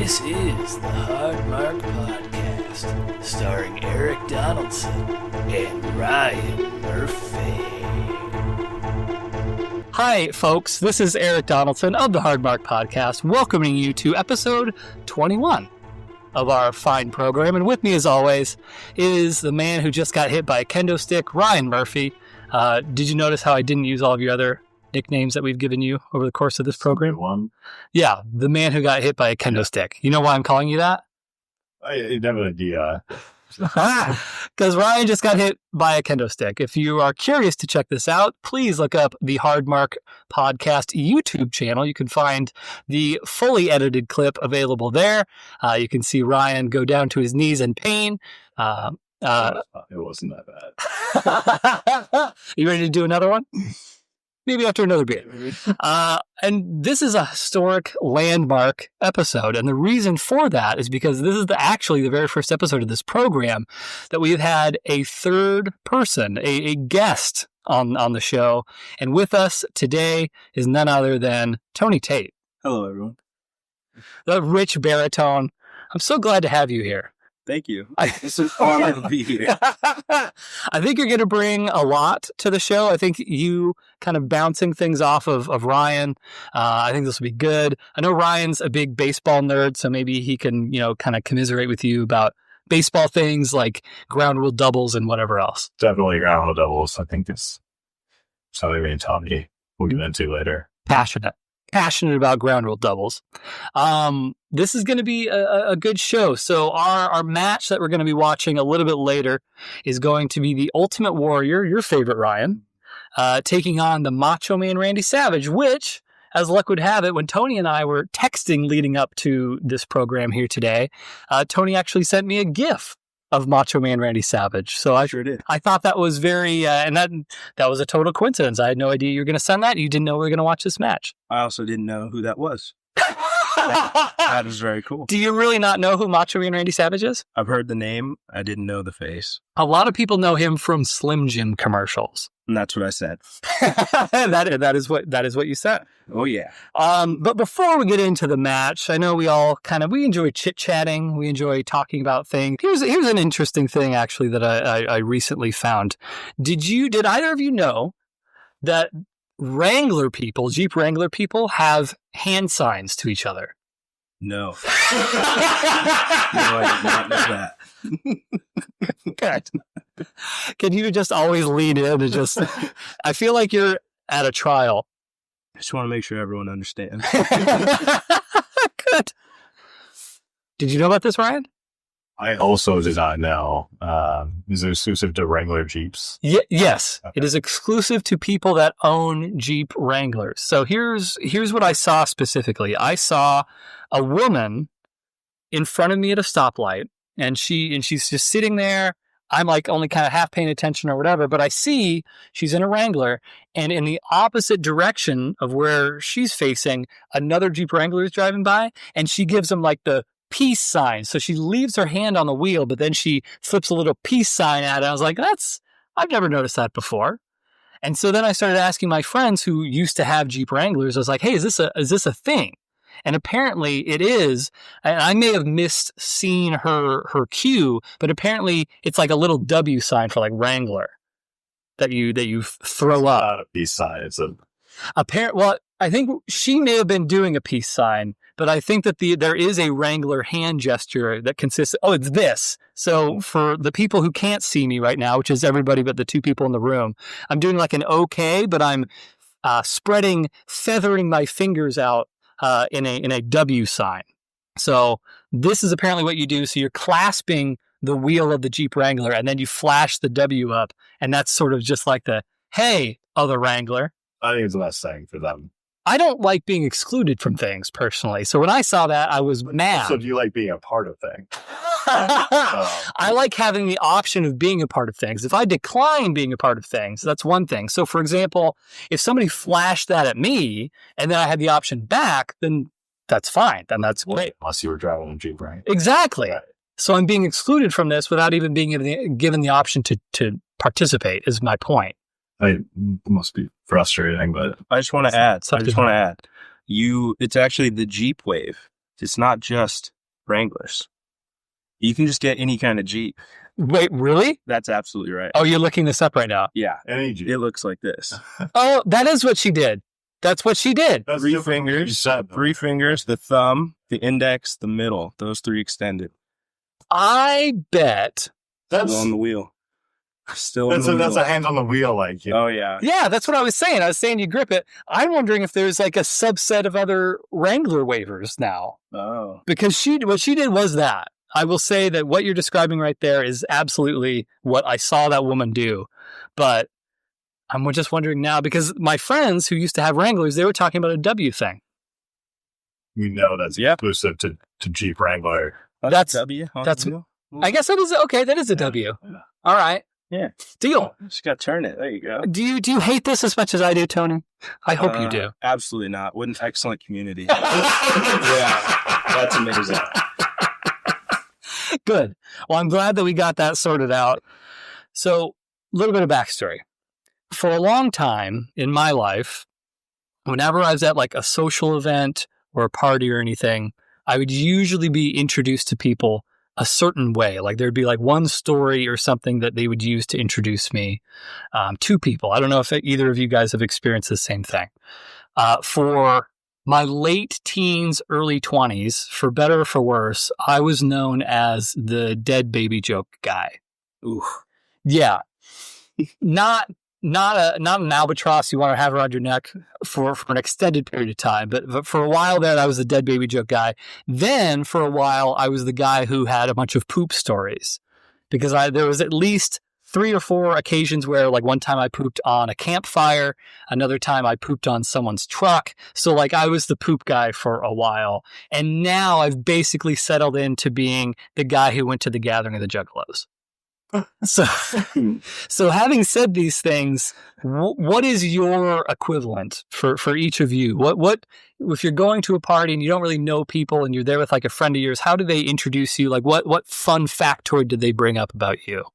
This is the Hard Mark Podcast, starring Eric Donaldson and Ryan Murphy. Hi, folks. This is Eric Donaldson of the Hard Mark Podcast, welcoming you to episode 21 of our fine program. And with me, as always, is the man who just got hit by a kendo stick, Ryan Murphy. Did you notice how I didn't use all of your other nicknames that we've given you over the course of this program? Yeah, the man who got hit by a kendo stick. You know why I'm calling you that? I have an idea. Because Ryan just got hit by a kendo stick. If you are curious to check this out, please look up the Hard Mark Podcast YouTube channel. You can find the fully edited clip available there. You can see Ryan go down to his knees in pain. It wasn't that bad. You ready to do another one? Maybe after another beer. And this is a historic landmark episode. And the reason for that is because this is actually the very first episode of this program that we've had a third person, a guest on the show. And with us today is none other than Tony Tate. Hello, everyone. The rich baritone. I'm so glad to have you here. Thank you. It's an honor to be here. I think you're going to bring a lot to the show. I think you kind of bouncing things off of Ryan. I think this will be good. I know Ryan's a big baseball nerd, so maybe he can, kind of commiserate with you about baseball things like ground rule doubles and whatever else. Definitely ground rule doubles. I think it's something me and Tommy we'll get into later. Passionate about ground rule doubles. This is going to be a good show. So our match that we're going to be watching a little bit later is going to be the Ultimate Warrior, your favorite, Ryan, taking on the Macho Man Randy Savage, which, as luck would have it, when Tony and I were texting leading up to this program here today, Tony actually sent me a GIF of Macho Man Randy Savage. So I sure did. I thought that was very, and that was a total coincidence. I had no idea you were going to send that. You didn't know we were going to watch this match. I also didn't know who that was. That was very cool. Do you really not know who Macho Man Randy Savage is? I've heard the name. I didn't know the face. A lot of people know him from Slim Jim commercials. And that's what I said. that is what you said. Oh, yeah. But before we get into the match, I know we all we enjoy chit-chatting. We enjoy talking about things. Here's an interesting thing, actually, that I recently found. Did either of you know that Wrangler people, Jeep Wrangler people, have hand signs to each other? No. No, I did not know that. God. Can you just always lean in and just... I feel like you're at a trial. I just want to make sure everyone understands. Good. Did you know about this, Ryan? I also did not know. Is it exclusive to Wrangler Jeeps? Yes. Okay. It is exclusive to people that own Jeep Wranglers. So here's what I saw specifically. I saw a woman in front of me at a stoplight, and she's just sitting there. I'm like only kind of half paying attention or whatever, but I see she's in a Wrangler, and in the opposite direction of where she's facing, another Jeep Wrangler is driving by, and she gives them like the peace sign. So she leaves her hand on the wheel, but then she flips a little peace sign at it. I was like, I've never noticed that before. And so then I started asking my friends who used to have Jeep Wranglers. I was like, hey, is this a thing? And apparently it is. And I may have seen her cue, but apparently it's like a little W sign for like Wrangler that you throw up. Not a peace sign. It's a well, I think she may have been doing a peace sign, but I think that there is a Wrangler hand gesture that consists of, it's this. So for the people who can't see me right now, which is everybody but the two people in the room, I'm doing like an okay, but I'm feathering my fingers out in a W sign. So this is apparently what you do. So you're clasping the wheel of the Jeep Wrangler, and then you flash the W up, and that's sort of just like the, hey, other Wrangler. I think it's the best thing for them. I don't like being excluded from things personally. So when I saw that, I was mad. So do you like being a part of things? I like having the option of being a part of things. If I decline being a part of things, that's one thing. So for example, if somebody flashed that at me and then I had the option back, then that's fine. Then that's great. Unless you were driving a Jeep, right? Exactly. Right. So I'm being excluded from this without even being given the option to participate is my point. It must be frustrating, but I just want to add. It's actually the Jeep wave. it's not just Wranglers. You can just get any kind of Jeep. Wait, really? That's absolutely right. Oh, you're looking this up right now. Yeah. Any Jeep. It looks like this. Oh, that is what she did. That's what she did. That's Three different from what you fingers, said, though. 3 fingers, the thumb, the index, the middle. Those 3 extended. I bet. That's Still on the wheel. Still on the wheel. that's a hand on the wheel, like, you know. Oh, yeah. Yeah, that's what I was saying. I was saying you grip it. I'm wondering if there's like a subset of other Wrangler waivers now. Oh. Because what she did was that. I will say that what you're describing right there is absolutely what I saw that woman do. But I'm just wondering now, because my friends who used to have Wranglers, they were talking about a W thing. We know that's Yeah. exclusive to Jeep Wrangler. That's- W. on that's- the wheel? I guess that is okay. That is a W. All right. Yeah. Deal. Just got to turn it. There you go. Do you hate this as much as I do, Tony? I hope you do. Absolutely not. What an excellent community. Yeah. That's amazing. Good. Well, I'm glad that we got that sorted out. So, a little bit of backstory. For a long time in my life, whenever I was at like a social event or a party or anything, I would usually be introduced to people a certain way. Like there'd be like one story or something that they would use to introduce me to people. I don't know if either of you guys have experienced the same thing. For my late teens, early 20s, for better or for worse, I was known as the dead baby joke guy. Ooh. Yeah. Not an albatross you want to have around your neck for an extended period of time, but for a while there, I was the dead baby joke guy. Then for a while, I was the guy who had a bunch of poop stories because there was at least 3 or 4 occasions where, like, one time I pooped on a campfire, another time I pooped on someone's truck. So, like, I was the poop guy for a while. And now I've basically settled into being the guy who went to the gathering of the Juggalos. So having said these things, what is your equivalent for each of you? What if you're going to a party and you don't really know people and you're there with like a friend of yours, how do they introduce you? Like what fun factoid did they bring up about you?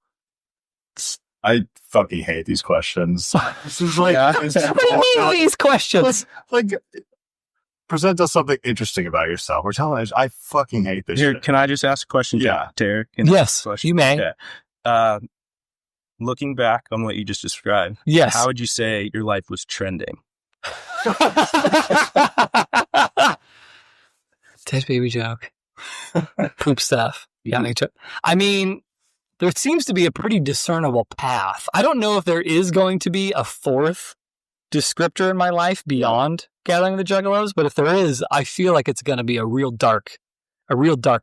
I fucking hate these questions. This is like, What do you mean these questions? like, present us something interesting about yourself. We're telling us, I fucking hate this Here, shit. can I just ask a question, Yeah. Tarek? Can I ask Yes, a question? you may. Okay. Looking back on what you just described, Yes. how would you say your life was trending? Dead baby joke. Poop stuff. Yeah. I mean, there seems to be a pretty discernible path. I don't know if there is going to be a 4th descriptor in my life beyond Gathering of the Juggalos, but if there is, I feel like it's going to be a real dark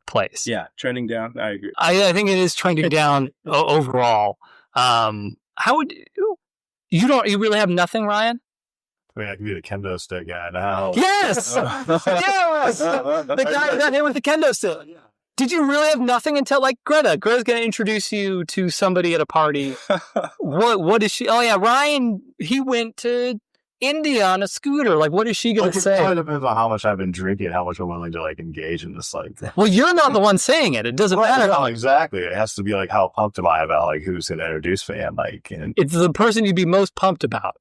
place. Yeah, trending down. I agree. I think it is trending down overall. How would you really have nothing, Ryan? I mean, I could be the kendo stick guy now. Yes! Yes! The guy who got hit with the kendo stick. Did you really have nothing until like Greta? Greta's going to introduce you to somebody at a party. What is she? Oh yeah, Ryan, he went to India on a scooter. Like, what is she going to It say? probably depends on how much I've been drinking, how much I'm willing to like engage in this. Like, Well, you're not the one saying it. It doesn't matter. no, exactly. It has to be like, how pumped am I about like who's going to introduce me? And like, and It's the person you'd be most pumped about.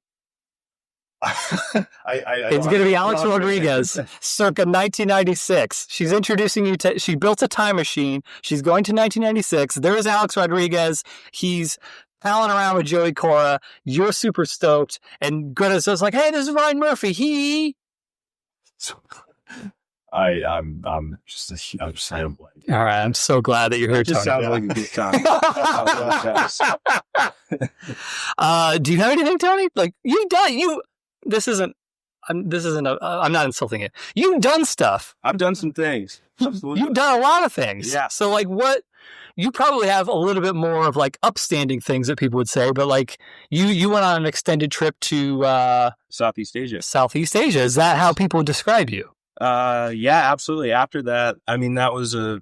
It's going to be Alex Rodriguez, circa 1996. She's introducing you to, she built a time machine. She's going to 1996. There's Alex Rodriguez. He's palling around with Joey Cora. You're super stoked. And Greta's just like, hey, this is Ryan Murphy. I'm just saying. All right. I'm so glad that you're here, It just Tony. sounds like a good time. Do you have anything, Tony? Like you've done, I'm not insulting you. You've done stuff. I've done some things. Absolutely. You've done a lot of things. Yeah. So like you probably have a little bit more of like upstanding things that people would say, but like you went on an extended trip to Southeast Asia. Southeast Asia. Is that how people would describe you? Yeah, absolutely. After that, I mean, that was a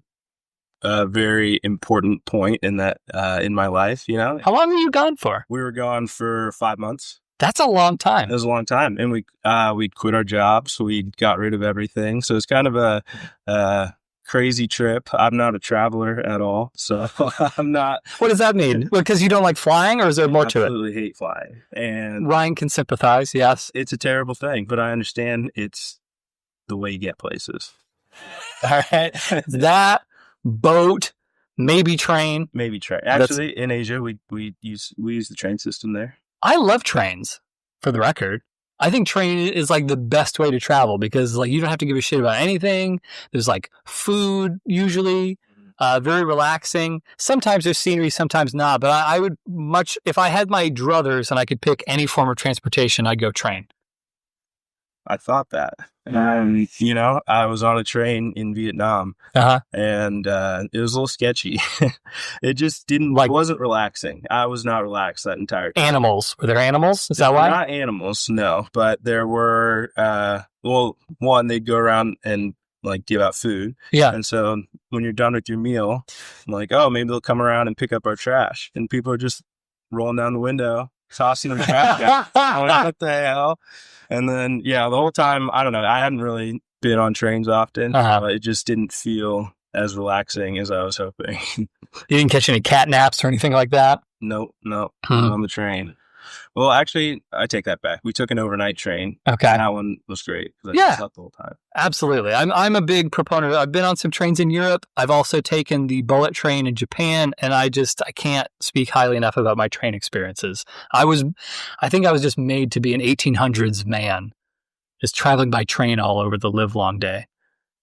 very important point in that in my life. You know, How long were you gone for? we were gone for 5 months. That's a long It time. was a long time, and we'd quit our jobs. We got rid of everything. So it's kind of a crazy trip. I'm not a traveler at all, so I'm not. What does that mean? Because you don't like flying, or is there more to it? Absolutely hate flying, and Ryan can sympathize. Yes. it's a terrible thing, but I understand it's the way you get places. All right. That, boat, maybe train. Maybe train. Actually, in Asia, we use the train system there. I love trains, for the record. I think train is like the best way to travel because like you don't have to give a shit about anything. There's like food usually, very relaxing. Sometimes there's scenery, sometimes not. But I would if I had my druthers and I could pick any form of transportation, I'd go train. I thought that. And, I was on a train in Vietnam and it was a little sketchy. It just wasn't relaxing. I was not relaxed that entire time. Animals. Were there animals? Is that why? Not animals, no. But there were, one, they'd go around and like give out food. Yeah. And so when you're done with your meal, I'm like, oh, maybe they'll come around and pick up our trash. And people are just rolling down the window, tossing the trash out. I'm like, what the hell? And then, the whole time, I don't know. I hadn't really been on trains often. But it just didn't feel as relaxing as I was hoping. You didn't catch any cat naps or anything like that? Nope. On the train. Well, actually, I take that back. We took an overnight train. Okay. And that one was great because I slept the whole time. Absolutely. I'm a big proponent. I've been on some trains in Europe. I've also taken the bullet train in Japan, and I can't speak highly enough about my train experiences. I think I was just made to be an 1800s man, just traveling by train all over the live long day.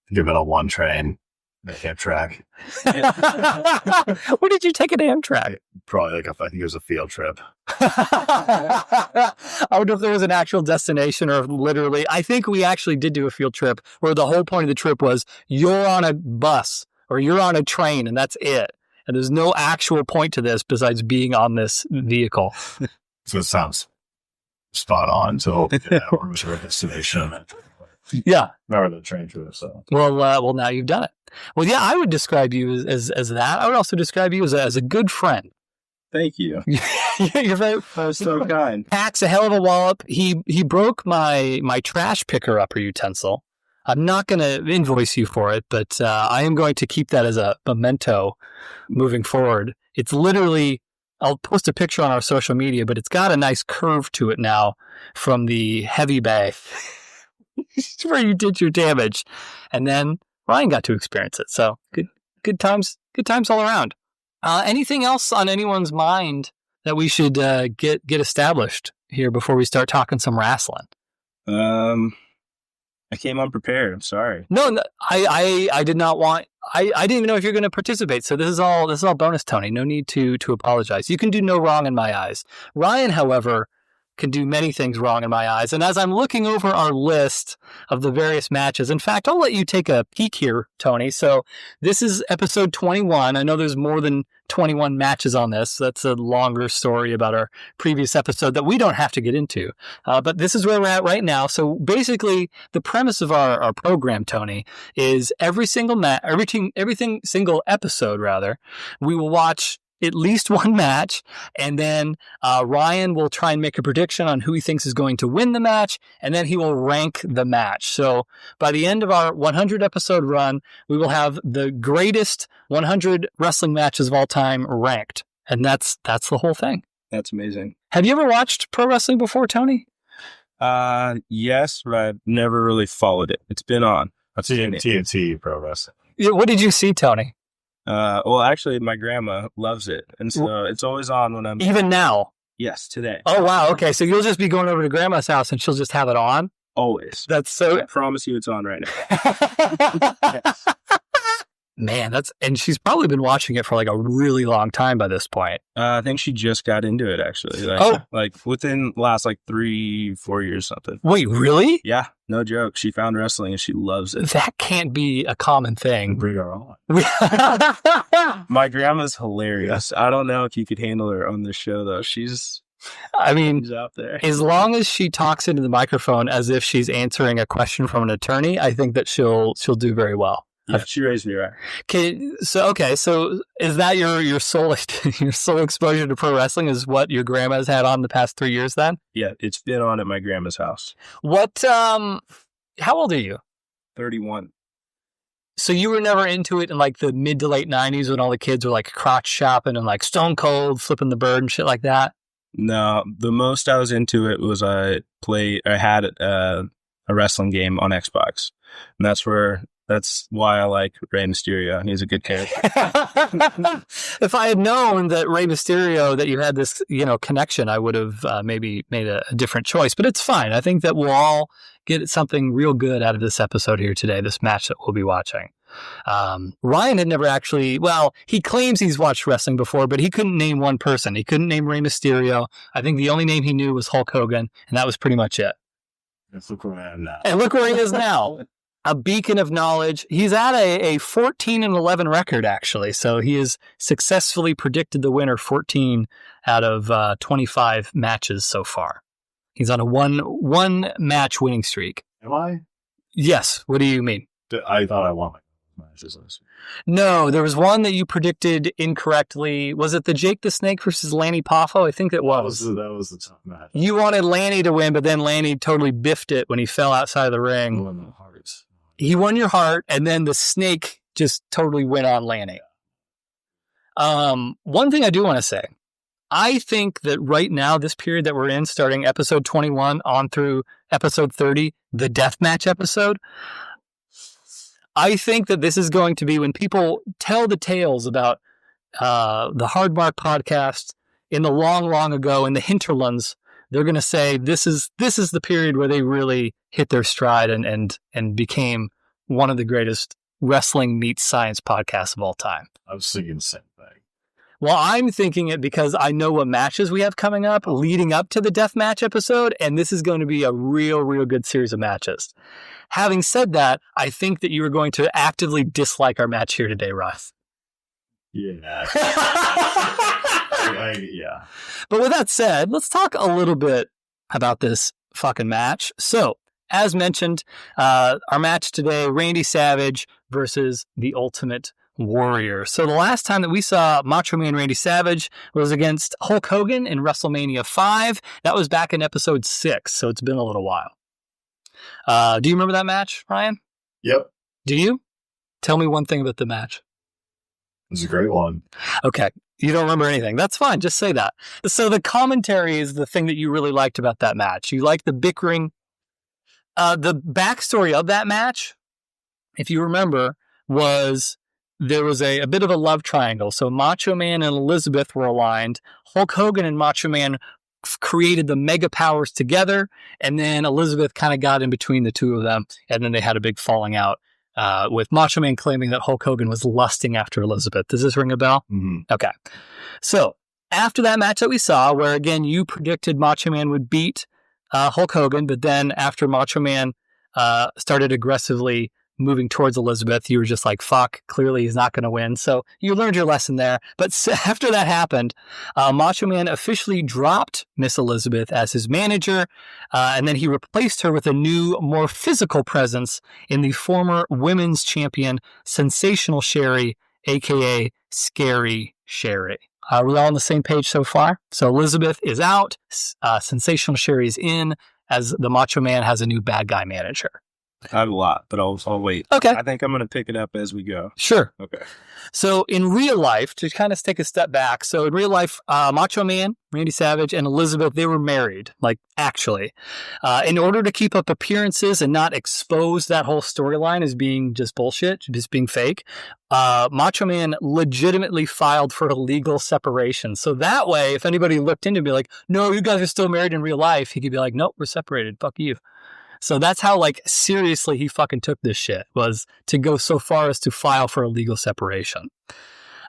You've been on one train, the Amtrak. Where did you take an Amtrak? Probably I think it was a field trip. I wonder if there was an actual destination or literally. I think we actually did do a field trip where the whole point of the trip was you're on a bus or you're on a train and that's it. And there's no actual point to this besides being on this vehicle. So it sounds spot on. So where was our destination? Yeah. Remember the train trip. So well, now you've done it. Well, yeah, I would describe you as that. I would also describe you as a good friend. Thank you. You're very so kind. Packs a hell of a wallop. He broke my trash picker upper utensil. I'm not going to invoice you for it, but I am going to keep that as a memento moving forward. It's literally, I'll post a picture on our social media, but it's got a nice curve to it now from the heavy bag where you did your damage. And then Ryan got to experience it. So good times all around. Anything else on anyone's mind that we should get established here before we start talking some wrestling? I came unprepared. I'm sorry. No, I did not want. I didn't even know if you're going to participate. So this is all bonus, Tony. No need to apologize. You can do no wrong in my eyes. Ryan, however, can do many things wrong in my eyes. And as I'm looking over our list of the various matches, in fact, I'll let you take a peek here, Tony. So this is episode 21. I know there's more than 21 matches on this. That's a longer story about our previous episode that we don't have to get into. But this is where we're at right now. So basically, the premise of our program, Tony, is every single single episode, rather, we will watch at least one match, and then Ryan will try and make a prediction on who he thinks is going to win the match, and then he will rank the match. So by the end of our 100 episode run, we will have the greatest 100 wrestling matches of all time ranked, and that's the whole thing. That's amazing. Have you ever watched pro wrestling before, Tony? Yes, but I've never really followed it. It's been on. I've seen TNT pro wrestling. What did you see, Tony? Well, actually, my grandma loves it, and so it's always on when I'm... Even now? Yes, today. Oh, wow. Okay, so you'll just be going over to Grandma's house, and she'll just have it on? Always. That's so... I promise you it's on right now. Yes. Man, and she's probably been watching it for like a really long time by this point. I think she just got into it, actually. Like within the last 3-4 years something. Wait, really? Yeah, no joke. She found wrestling and she loves it. That can't be a common thing. Bring her on. My grandma's hilarious. I don't know if you could handle her on this show, though. She's out there. As long as she talks into the microphone as if she's answering a question from an attorney, I think that she'll do very well. Yeah, she raised me right. So is that your sole exposure to pro wrestling is what your grandma's had on the past 3 years then? Yeah, it's been on at my grandma's house. What, how old are you? 31. So you were never into it in the mid to late 90s when all the kids were crotch shopping and Stone Cold flipping the bird and shit like that? No, the most I was into it was I had a wrestling game on Xbox. And that's where That's why I like Rey Mysterio. He's a good character. If I had known that Rey Mysterio, that you had this, connection, I would have maybe made a different choice. But it's fine. I think that we'll all get something real good out of this episode here today, this match that we'll be watching. Ryan had never actually, he claims he's watched wrestling before, but he couldn't name one person. He couldn't name Rey Mysterio. I think the only name he knew was Hulk Hogan, and that was pretty much it. Let's look where I am now. And look where he is now. A beacon of knowledge. He's at a 14-11 record, actually. So he has successfully predicted the winner 14 out of 25 matches so far. He's on a one match winning streak. Am I? Yes. What do you mean? I thought I won my matches last week. No, there was one that you predicted incorrectly. Was it the Jake the Snake versus Lanny Poffo? I think it was. That was the tough match. You wanted Lanny to win, but then Lanny totally biffed it when he fell outside of the ring. Won the hearts. He won your heart, and then the Snake just totally went on Lanny. One thing I do want to say, I think that right now, this period that we're in, starting episode 21 on through episode 30, the deathmatch episode, I think that this is going to be when people tell the tales about the Hard Mark podcast in the long ago in the hinterlands. They're going to say this is the period where they really hit their stride and became one of the greatest wrestling meets science podcasts of all time. I was thinking the same thing. Well, I'm thinking it because I know what matches we have coming up leading up to the deathmatch episode, and this is going to be a real good series of matches. Having said that, I think that you are going to actively dislike our match here today, Russ. Yeah. Yeah. But with that said, let's talk a little bit about this fucking match. So, as mentioned, our match today, Randy Savage versus the Ultimate Warrior. So the last time that we saw Macho Man Randy Savage was against Hulk Hogan in WrestleMania 5. That was back in episode 6, so it's been a little while. Do you remember that match, Ryan? Yep. Do you? Tell me one thing about the match. It was a great one. Okay. You don't remember anything. That's fine. Just say that. So the commentary is the thing that you really liked about that match. You liked the bickering. The backstory of that match, if you remember, was there was a bit of a love triangle. So Macho Man and Elizabeth were aligned. Hulk Hogan and Macho Man created the mega powers together. And then Elizabeth kind of got in between the two of them. And then they had a big falling out with Macho Man claiming that Hulk Hogan was lusting after Elizabeth. Does this ring a bell? Mm-hmm. Okay. So after that match that we saw, where again, you predicted Macho Man would beat Hulk Hogan, but then after Macho Man started aggressively moving towards Elizabeth, you were just like, fuck, clearly he's not going to win. So you learned your lesson there. But after that happened, Macho Man officially dropped Miss Elizabeth as his manager, and then he replaced her with a new, more physical presence in the former women's champion, Sensational Sherry, a.k.a. Scary Sherry. We're all on the same page so far. So Elizabeth is out, Sensational Sherry is in, as the Macho Man has a new bad guy manager. I have a lot, but I'll wait. Okay. I think I'm going to pick it up as we go. Sure. Okay. So in real life, to kind of take a step back, so in real life, Macho Man, Randy Savage, and Elizabeth, they were married, like actually. In order to keep up appearances and not expose that whole storyline as being just bullshit, just being fake, Macho Man legitimately filed for a legal separation. So that way, if anybody looked into it and be like, no, you guys are still married in real life, he could be like, nope, we're separated. Fuck you. So that's how, like, seriously he fucking took this shit, was to go so far as to file for a legal separation.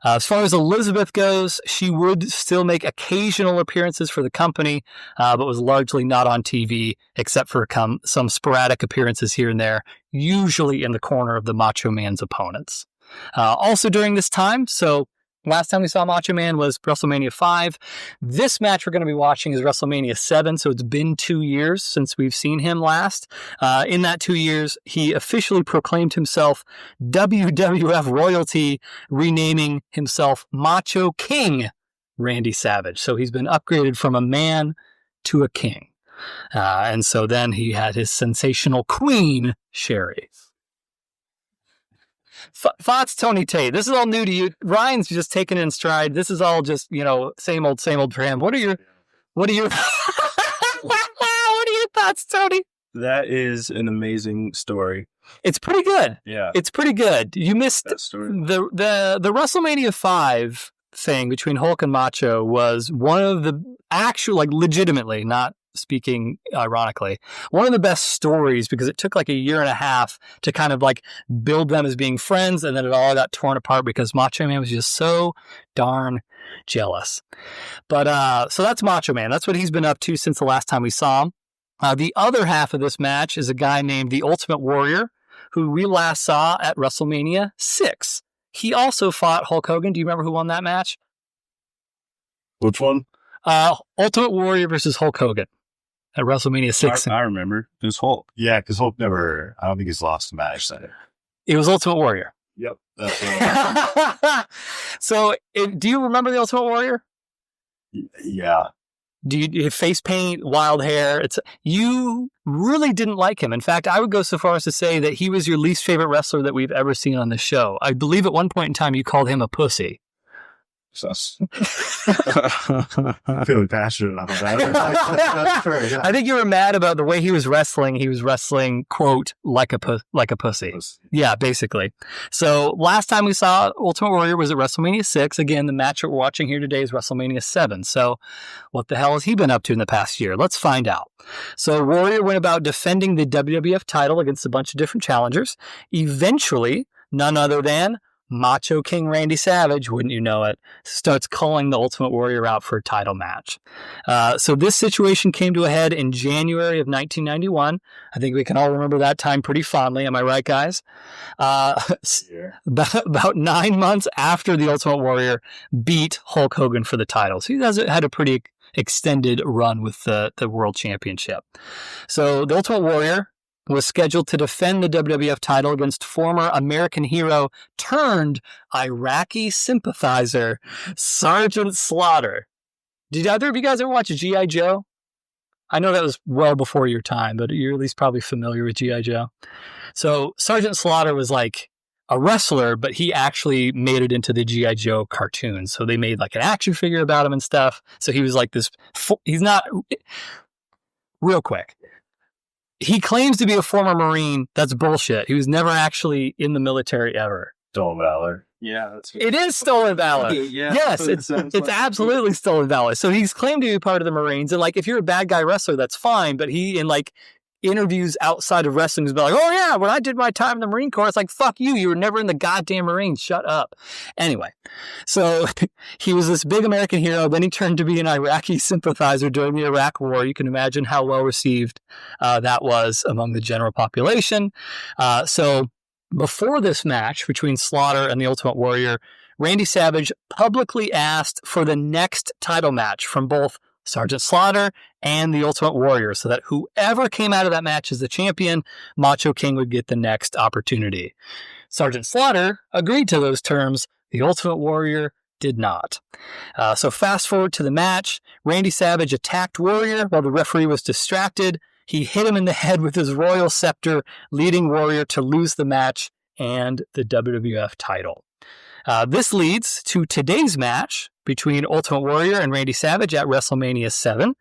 As far as Elizabeth goes, she would still make occasional appearances for the company, but was largely not on TV, except for some sporadic appearances here and there, usually in the corner of the Macho Man's opponents. Also during this time, so last time we saw Macho Man was WrestleMania 5. This match we're going to be watching is WrestleMania 7, so it's been 2 years since we've seen him last. In that 2 years, he officially proclaimed himself WWF royalty, renaming himself Macho King Randy Savage. So he's been upgraded from a man to a king. And so then he had his sensational queen, Sherry. Thoughts, Tony Tate. This is all new to you. Ryan's just taking it in stride. This is all just, same old for him. What are your what are your thoughts, Tony? That is an amazing story. It's pretty good. Yeah. It's pretty good. You missed That story. the WrestleMania 5 thing between Hulk and Macho was one of the actual, like, legitimately, not speaking ironically, one of the best stories, because it took like a year and a half to kind of like build them as being friends, and then it all got torn apart because Macho Man was just so darn jealous. But so that's Macho Man. That's what he's been up to since the last time we saw him. The other half of this match is a guy named the Ultimate Warrior, who we last saw at WrestleMania 6. He also fought Hulk Hogan. Do you remember who won that match? Which one? Ultimate Warrior versus Hulk Hogan at WrestleMania 6. I remember. It was Hulk. Yeah, because Hulk never, I don't think he's lost a match. It was Ultimate Warrior. Yep. That's right. So, do you remember the Ultimate Warrior? Yeah. Do you have face paint, wild hair? You really didn't like him. In fact, I would go so far as to say that he was your least favorite wrestler that we've ever seen on the show. I believe at one point in time you called him a pussy. Sus. I'm feeling passionate about that. That's true, yeah. I think you were mad about the way he was wrestling. He was wrestling, quote, like a pussy. Yeah, basically. So last time we saw Ultimate Warrior was at WrestleMania 6. Again, the match that we're watching here today is WrestleMania 7. So what the hell has he been up to in the past year? Let's find out. So Warrior went about defending the WWF title against a bunch of different challengers. Eventually, none other than Macho King Randy Savage, wouldn't you know it, starts calling the Ultimate Warrior out for a title match. So this situation came to a head in January of 1991. I think we can all remember that time pretty fondly. Am I right, guys? About 9 months after the Ultimate Warrior beat Hulk Hogan for the title. So he had a pretty extended run with the World Championship. So the Ultimate Warrior was scheduled to defend the WWF title against former American hero turned Iraqi sympathizer, Sergeant Slaughter. Did either of you guys ever watch G.I. Joe? I know that was well before your time, but you're at least probably familiar with G.I. Joe. So Sergeant Slaughter was like a wrestler, but he actually made it into the G.I. Joe cartoon. So they made like an action figure about him and stuff. So he was like this, he's not, real quick. He claims to be a former Marine. That's bullshit. He was never actually in the military ever. Stolen valor. Yeah, that's It is stolen valor. Yeah, Yes, it's absolutely stolen valor. So he's claimed to be part of the Marines. And like, if you're a bad guy wrestler, that's fine. But he, in like interviews outside of wrestling, has been like, oh yeah, when I did my time in the Marine Corps, it's like, fuck you. You were never in the goddamn Marines. Shut up. Anyway, so he was this big American hero. Then he turned to be an Iraqi sympathizer during the Iraq War. You can imagine how well received that was among the general population. So before this match between Slaughter and the Ultimate Warrior, Randy Savage publicly asked for the next title match from both Sergeant Slaughter and the Ultimate Warrior, so that whoever came out of that match as the champion, Macho King would get the next opportunity. Sergeant Slaughter agreed to those terms. The Ultimate Warrior did not. So fast forward to the match. Randy Savage attacked Warrior while the referee was distracted. He hit him in the head with his royal scepter, leading Warrior to lose the match and the WWF title. This leads to today's match between Ultimate Warrior and Randy Savage at WrestleMania 7.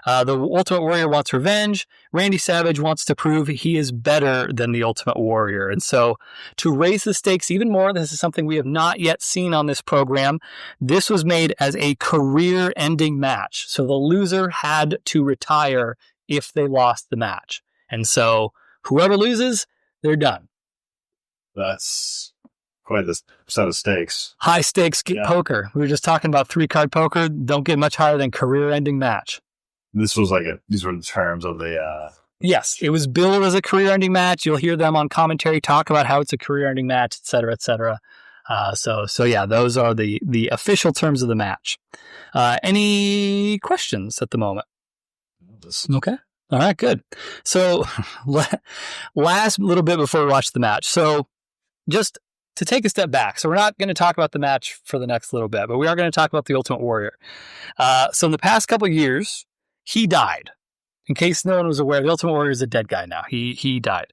The Ultimate Warrior wants revenge. Randy Savage wants to prove he is better than the Ultimate Warrior. And so to raise the stakes even more, this is something we have not yet seen on this program. This was made as a career-ending match. So the loser had to retire if they lost the match. And so whoever loses, they're done. That's quite a set of stakes. High stakes poker. We were just talking about 3-card poker. Don't get much higher than career-ending match. This was like these were the terms of the. Yes, it was billed as a career-ending match. You'll hear them on commentary talk about how it's a career-ending match, et cetera, et cetera. So yeah, those are the official terms of the match. Any questions at the moment? Okay. All right, good. So last little bit before we watch the match. So just to take a step back. So we're not going to talk about the match for the next little bit, but we are going to talk about the Ultimate Warrior. So in the past couple of years, he died. In case no one was aware, the Ultimate Warrior is a dead guy now. He died.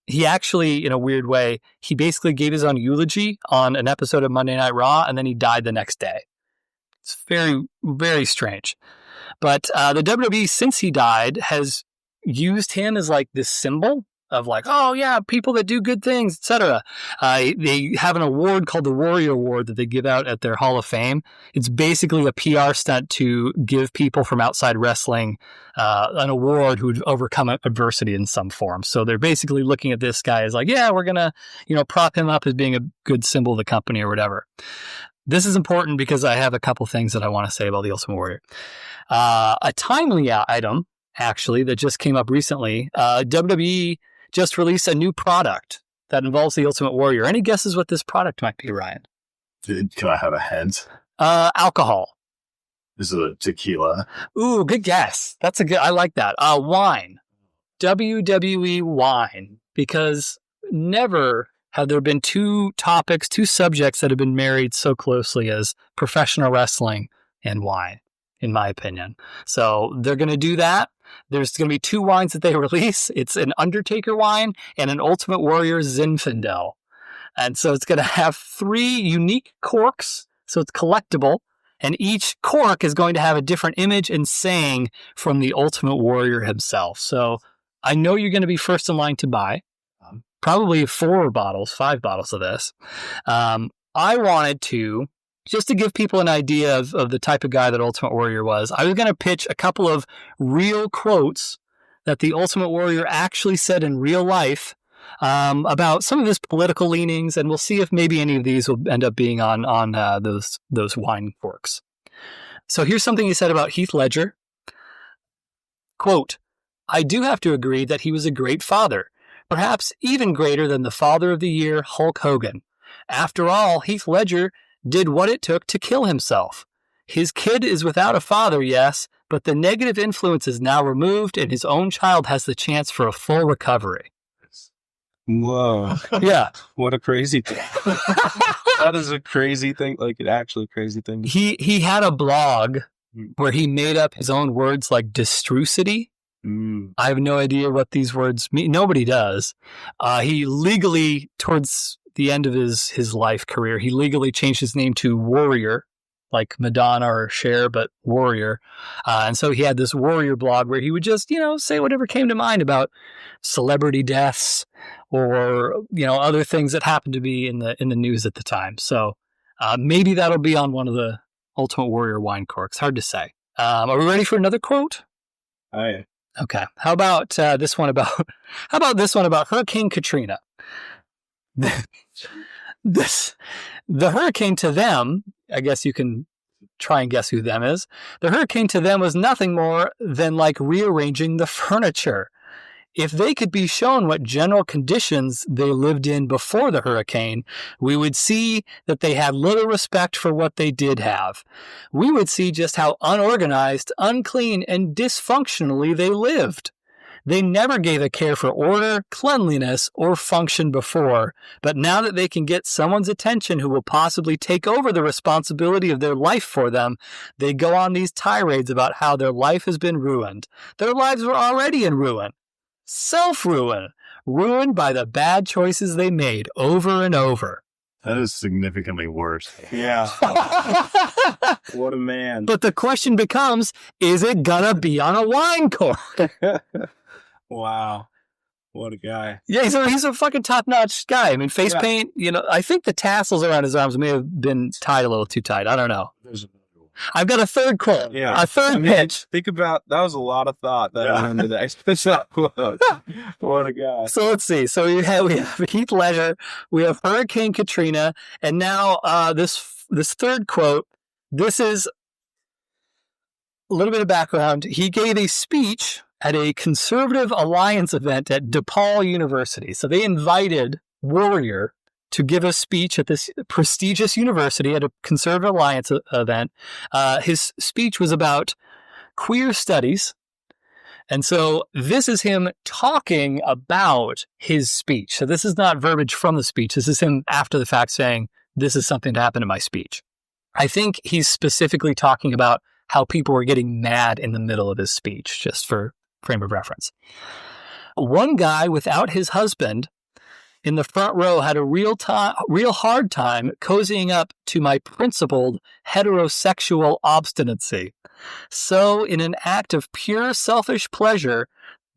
He actually, in a weird way, he basically gave his own eulogy on an episode of Monday Night Raw, and then he died the next day. It's very, very strange. But the WWE, since he died, has used him as like this symbol of like, oh yeah, people that do good things, etc. They have an award called the Warrior Award that they give out at their Hall of Fame. It's basically a PR stunt to give people from outside wrestling an award who'd overcome adversity in some form. So they're basically looking at this guy as like, yeah, we're gonna, prop him up as being a good symbol of the company or whatever. This is important because I have a couple things that I want to say about the Ultimate Warrior. A timely item, actually, that just came up recently. WWE just released a new product that involves the Ultimate Warrior. Any guesses what this product might be, Ryan? Can I have a hint? Alcohol. This is a tequila. Ooh, good guess. I like that. Wine. WWE wine. Because never have there been two subjects that have been married so closely as professional wrestling and wine, in my opinion. So they're going to do that. There's going to be 2 wines that they release. It's an Undertaker wine and an Ultimate Warrior Zinfandel. And so it's going to have 3 unique corks. So it's collectible. And each cork is going to have a different image and saying from the Ultimate Warrior himself. So I know you're going to be first in line to buy. Probably 5 bottles of this. I wanted to, just to give people an idea of the type of guy that Ultimate Warrior was, I was going to pitch a couple of real quotes that the Ultimate Warrior actually said in real life about some of his political leanings, and we'll see if maybe any of these will end up being on those wine corks. So here's something he said about Heath Ledger. Quote, "I do have to agree that he was a great father, perhaps even greater than the Father of the Year, Hulk Hogan. After all, Heath Ledger did what it took to kill himself. His kid is without a father, yes, but the negative influence is now removed and his own child has the chance for a full recovery." Whoa. Yeah. What a crazy thing. That is a crazy thing. Like an actually crazy thing. He had a blog where he made up his own words like distrucity. I have no idea what these words mean. Nobody does. He legally, towards the end of his life career, he legally changed his name to Warrior, like Madonna or Cher, but Warrior. And so he had this Warrior blog where he would just, say whatever came to mind about celebrity deaths or, other things that happened to be in the news at the time. So maybe that'll be on one of the Ultimate Warrior wine corks. Hard to say. Are we ready for another quote? Oh, yeah. Okay. How about this one about Hurricane Katrina? The hurricane to them, I guess you can try and guess who them is. The hurricane to them was nothing more than like rearranging the furniture. If they could be shown what general conditions they lived in before the hurricane, we would see that they had little respect for what they did have. We would see just how unorganized, unclean, and dysfunctionally they lived. They never gave a care for order, cleanliness, or function before, but now that they can get someone's attention who will possibly take over the responsibility of their life for them, they go on these tirades about how their life has been ruined. Their lives were already in ruin. Self-ruin, ruined by the bad choices they made over and over. That is significantly worse. Yeah. What a man. But the question becomes, is it gonna be on a wine cork? Wow. What a guy. Yeah, he's a fucking top-notch guy. I mean, face paint, I think the tassels around his arms may have been tied a little too tight. I don't know. I've got a third quote. Yeah. A third pitch. Think about, that was a lot of thought that went into that. What a guy. So let's see. So we have Heath Ledger, we have Hurricane Katrina, and now this third quote. This is a little bit of background. He gave a speech at a Conservative Alliance event at DePaul University. So they invited Warrior to give a speech at this prestigious university at a Conservative Alliance event. His speech was about queer studies. And so this is him talking about his speech. So this is not verbiage from the speech. This is him after the fact saying, this is something that happened in my speech. I think he's specifically talking about how people were getting mad in the middle of his speech, just for frame of reference. One guy without his husband in the front row had a real hard time cozying up to my principled heterosexual obstinacy. So, in an act of pure selfish pleasure,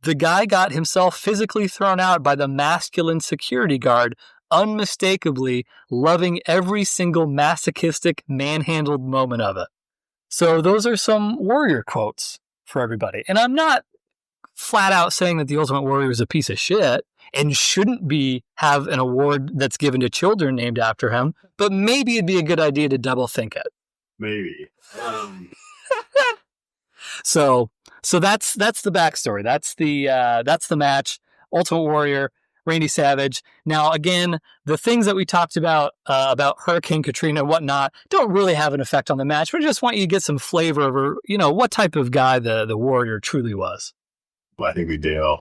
the guy got himself physically thrown out by the masculine security guard, unmistakably loving every single masochistic, manhandled moment of it. So those are some Warrior quotes for everybody. And I'm not flat out saying that the Ultimate Warrior is a piece of shit and shouldn't have an award that's given to children named after him, but maybe it'd be a good idea to double think it. Maybe. So that's the backstory. That's the match. Ultimate Warrior, Randy Savage. Now, again, the things that we talked about Hurricane Katrina and whatnot don't really have an effect on the match, but I just want you to get some flavor over, what type of guy the Warrior truly was. Well, I think we do.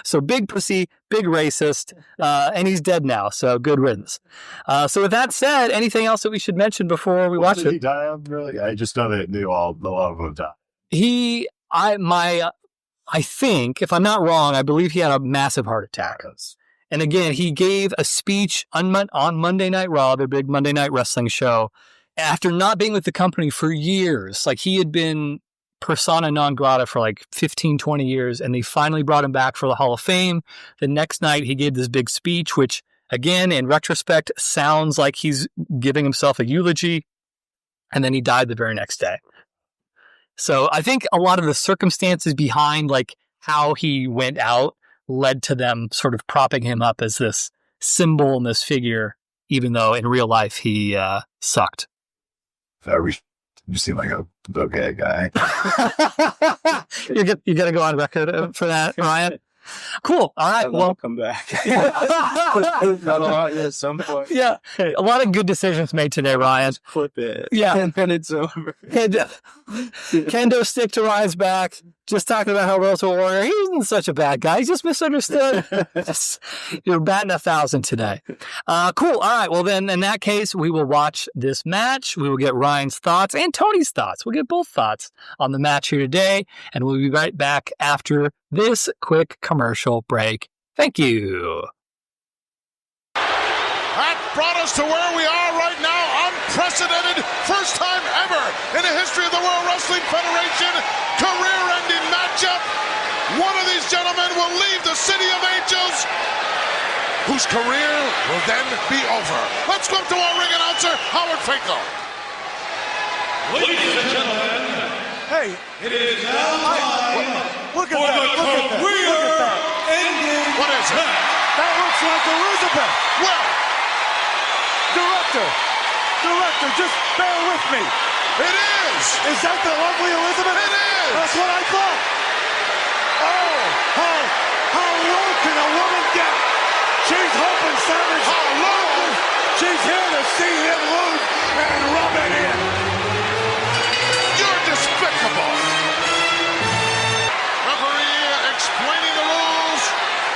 So big pussy, big racist, and he's dead now, so good riddance. So with that said, anything else that we should mention before we watch Did it? he die of, really? I just know that a lot of them died. I think, if I'm not wrong, I believe he had a massive heart attack. And again, he gave a speech on Monday Night Raw, the big Monday Night Wrestling show, after not being with the company for years. Like, he had been persona non grata for like 15, 20 years, and they finally brought him back for the Hall of Fame. The next night, he gave this big speech, which, again, in retrospect, sounds like he's giving himself a eulogy, and then he died the very next day. So I think a lot of the circumstances behind like how he went out led to them sort of propping him up as this symbol and this figure, even though in real life he sucked. You seem like a okay guy. You got to go on record for that, Ryan. Cool. All right. Well, come back. At some point. Yeah. A lot of good decisions made today, Ryan. Clip it. Yeah. And then it's over. Kendo stick to Ryan's back. Just talking about how Ultimate Warrior, he wasn't such a bad guy. He's just misunderstood. You're batting 1,000 today. Cool. All right. Well, then in that case, we will watch this match. We will get Ryan's thoughts and Tony's thoughts. We'll get both thoughts on the match here today. And we'll be right back after this quick commercial break. Thank you. That brought us to where we are right now. Unprecedented, first time ever in the history of the World Wrestling Federation. Career-ending matchup. One of these gentlemen will leave the City of Angels, whose career will then be over. Let's go to our ring announcer, Howard Finkel. Ladies and gentlemen, Hey, it is now time look at for that. the career-ending What is it? match. That looks like Elizabeth. Well, Director, just bear with me. It is. Is that the lovely Elizabeth? It is. That's what I thought. Oh, how low can a woman get? She's hoping Savage. How low? She's here to see him lose and rub it in. You're despicable. Referee explaining the rules.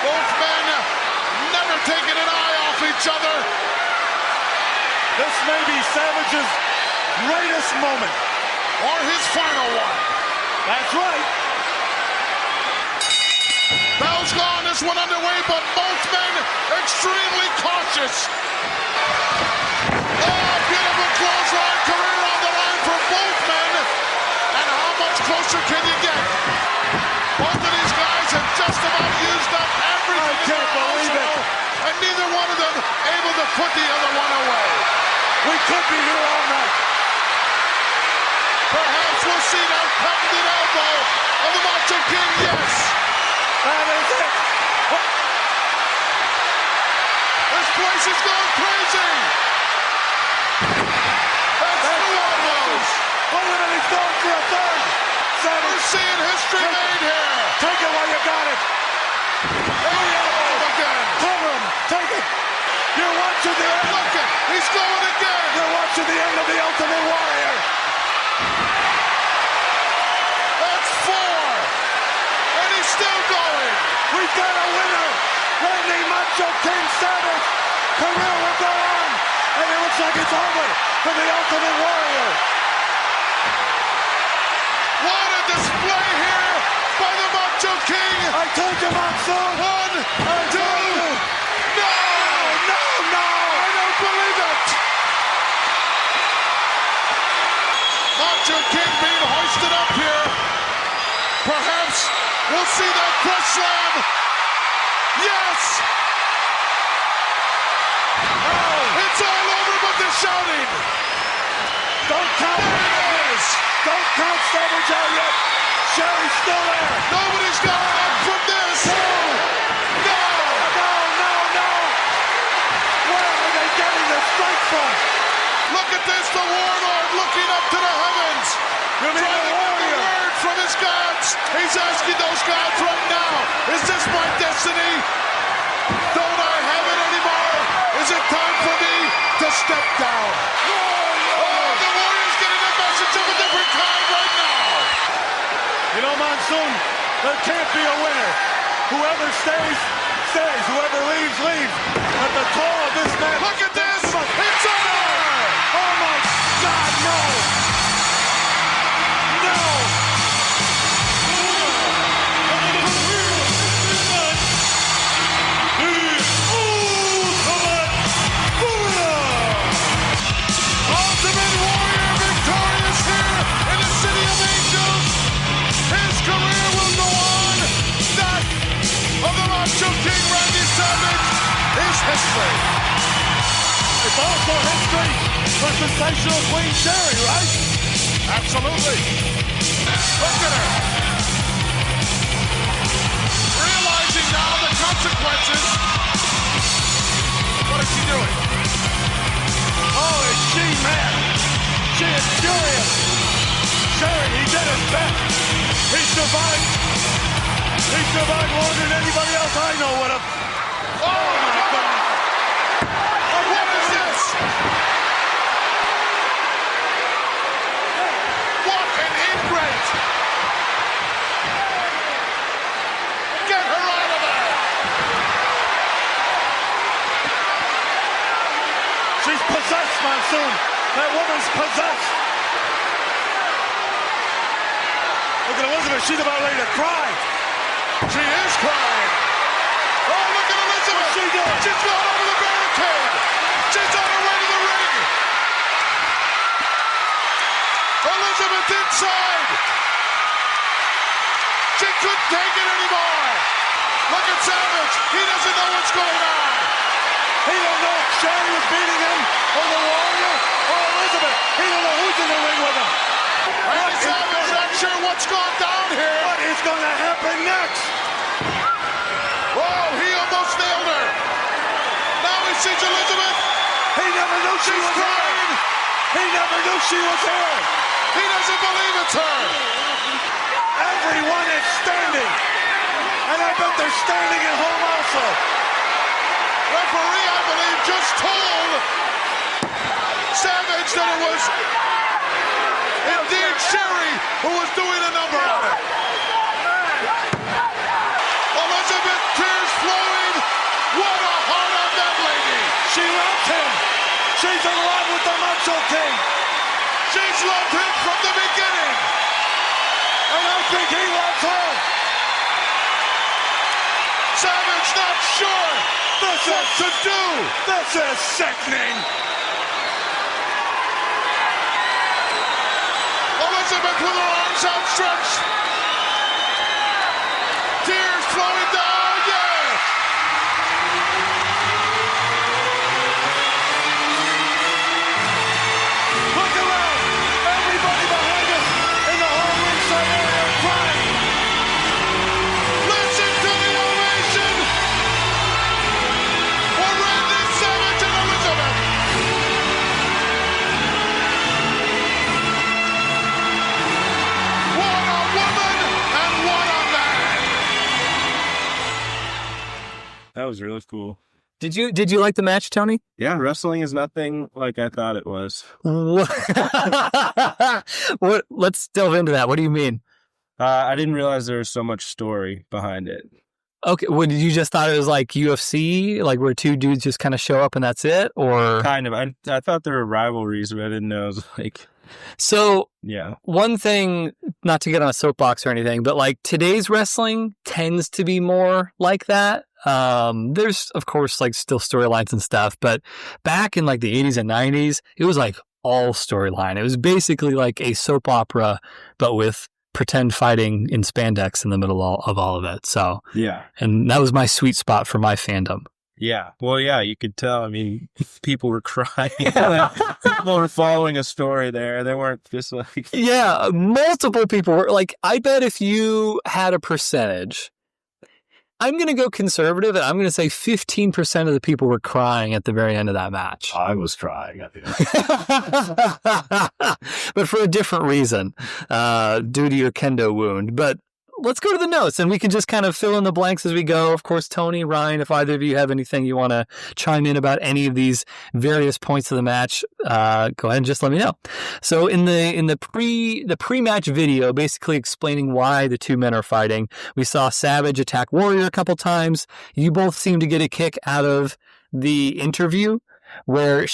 Both men never taking an eye off each other. This may be Savage's greatest moment. Or his final one. That's right. Bell's gone, this one underway, but both men extremely cautious. Oh, beautiful clothesline, career on the line for both men. And how much closer can you get? Both of these guys have just about used up everything. I can't believe it. And neither one of them able to put the other one away. We could be here all night. Perhaps we'll see that patented elbow of the Macho King. Yes. That is it. This place is going crazy. That's two elbows. Look at it, he's going for a third. We're seeing history made here. Take it while you got it. Every elbow again. Cover him. Take it. You're watching the end. Look it. He's going again. You're watching the end of the Ultimate Warrior. That's four. And he's still going. We've got a winner. Randy Macho King Savage. Career will go on. And it looks like it's over for the Ultimate Warrior. What a display here by the Macho King. I told you, Monsoon. One, two. No, I don't believe it. Macho King being hoisted up here. Perhaps We'll see that press slam. Yes. Oh, it's all over, but they're shouting. Don't count. There it is. Don't count Savage out yet. Sherry's still there. Nobody's got up from this. No. Where are they getting the strength from? Look at this, the Warlord looking up to the heavens. Trying to get the word from his gods. He's asking those gods right now, is this my destiny? Don't I have it anymore? Is it time for me to step down? Oh, the Warrior's getting a message of a different kind right now. You know, Monsoon, there can't be a winner. Whoever stays, stays. Whoever leaves, leaves. At the core of this match. Look at this. It's over. Oh, my God, no. No. Ultimate Warrior victorious here in the City of Angels. His career will go on. That of the Macho King Randy Savage is history. It's also history for sensational Queen Sherry, right? Absolutely. Look at her. Realizing now the consequences. What is she doing? Oh, is she mad? She is furious. Sherry, he did his best. He survived. He survived longer than anybody else I know would have. Oh, my God. Oh, what is this? What an ingrate. Get her out of there. She's possessed, Monsoon. That woman's possessed. Look at Elizabeth. She's about ready to cry. She is crying. Oh, look at Elizabeth. What's she doing? She's going over the barricade. She's on her way to the ring. Elizabeth inside. She couldn't take it anymore. Look at Savage. He doesn't know what's going on. He don't know if Sherry was beating him or the Warrior or Elizabeth. He don't know who's in the ring with him. Randy Savage not sure what's gone down here. What is going to happen next? Whoa, he almost nailed her. Now he sees Elizabeth. He never knew she was crying. He never knew she was here. He doesn't believe it's her. Everyone is standing. And I bet they're standing at home also. Referee, I believe, just told Savage that it was indeed Sherry who was doing a number on it. Elizabeth, tears flowing. What a heart on that lady. She loved him. She's in love with the Macho King. She's loved him from the beginning. And I think he loves her. Savage not sure what to do. This is sickening. Elizabeth with her arms outstretched. Tears flowing down, yes. Look around. Everybody behind us in the whole ringside area crying. Listen to the ovation for Randy Savage and Elizabeth. What a woman and what a man. That was really cool. Did you like the match, Tony? Yeah, wrestling is nothing like I thought it was. Let's delve into that. What do you mean? I didn't realize there was so much story behind it. Okay, what did you just thought it was like UFC, like where two dudes just kind of show up and that's it, or Kind of. I thought there were rivalries, but I didn't know it was like, so? yeah. One thing, not to get on a soapbox or anything, but like today's wrestling tends to be more like that. There's of course like still storylines and stuff, but back in like the 80s and 90s, it was like all storyline. It was basically like a soap opera, but with pretend fighting in spandex in the middle of all of it. So, Yeah. and that was my sweet spot for my fandom. Yeah. Well, yeah, you could tell. I mean, people were crying. People were following a story there. They weren't just like... Yeah, multiple people were like, I bet if you had a percentage, I'm going to go conservative, and I'm going to say 15% of the people were crying at the very end of that match. I was crying at the end. But for a different reason, due to your kendo wound. But let's go to the notes, and we can just kind of fill in the blanks as we go. Of course, Tony, Ryan, if either of you have anything you want to chime in about any of these various points of the match, go ahead and just let me know. So in the pre-match video, basically explaining why the two men are fighting, we saw Savage attack Warrior a couple times. You both seem to get a kick out of the interview where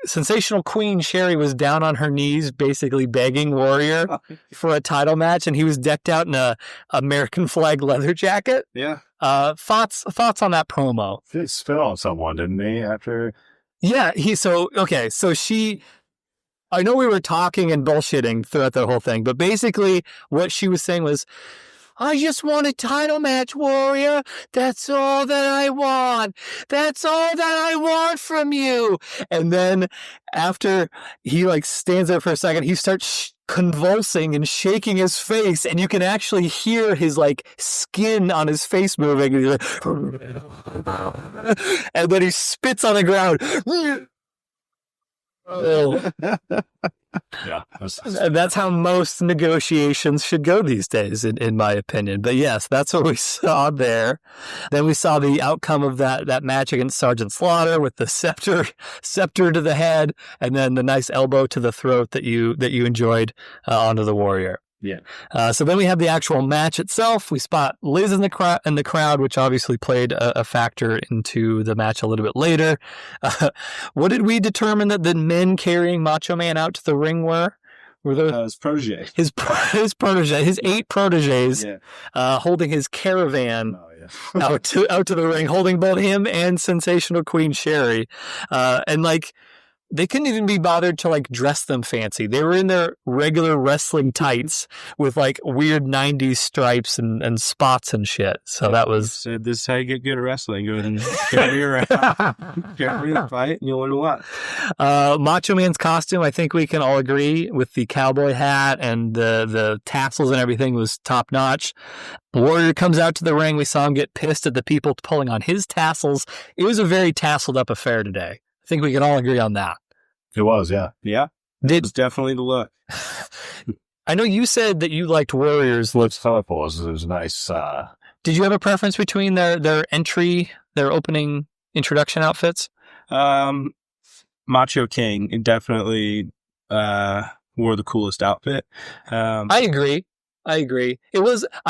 Sensational Queen Sherry was down on her knees, basically begging Warrior for a title match, and he was decked out in a American flag leather jacket. Yeah. Thoughts on that promo? He spit on someone, didn't he? After, Yeah, I know we were talking and bullshitting throughout the whole thing, but basically what she was saying was, I just want a title match, Warrior. That's all that I want. That's all that I want from you. And then after he stands there for a second, he starts convulsing and shaking his face, and you can actually hear his skin on his face moving. And, and then he spits on the ground. Oh. yeah. And that's how most negotiations should go these days, in my opinion. But yes, that's what we saw there. Then we saw the outcome of that match against Sergeant Slaughter with the scepter to the head, and then the nice elbow to the throat that you enjoyed onto the Warrior. Yeah. So then we have the actual match itself. We spot Liz in the crowd, which obviously played a factor into the match a little bit later. What did we determine that the men carrying Macho Man out to the ring were? Were those His protege. His protege, his 8 proteges, holding his caravan out to the ring, holding both him and Sensational Queen Sherry, and they couldn't even be bothered to dress them fancy. They were in their regular wrestling tights with weird 90s stripes and spots and shit. So that was... So this is how you get good at wrestling. Go ahead and carry around. Carry the fight and you'll win a lot. Macho Man's costume, I think we can all agree, with the cowboy hat and the tassels and everything, was top notch. Warrior comes out to the ring. We saw him get pissed at the people pulling on his tassels. It was a very tasseled up affair today. I think we can all agree on that. It was, yeah. Yeah. It was definitely the look. I know you said that you liked Warrior's look. It's colorful. It was nice. Did you have a preference between their opening introduction outfits? Macho King definitely wore the coolest outfit. I agree. I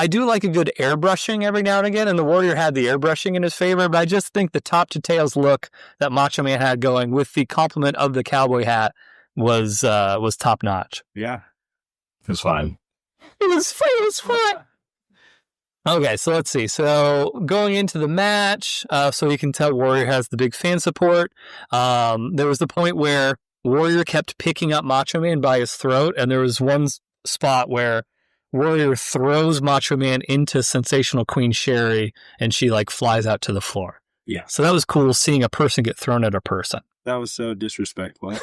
do like a good airbrushing every now and again, and the Warrior had the airbrushing in his favor, but I just think the top to tails look that Macho Man had going with the complement of the cowboy hat was top notch. Yeah. It was fine. It was fine. Okay, so let's see. So going into the match, so you can tell Warrior has the big fan support. There was the point where Warrior kept picking up Macho Man by his throat, and there was one spot where Warrior throws Macho Man into Sensational Queen Sherry, and she flies out to the floor. Yeah. So that was cool, seeing a person get thrown at a person. That was so disrespectful.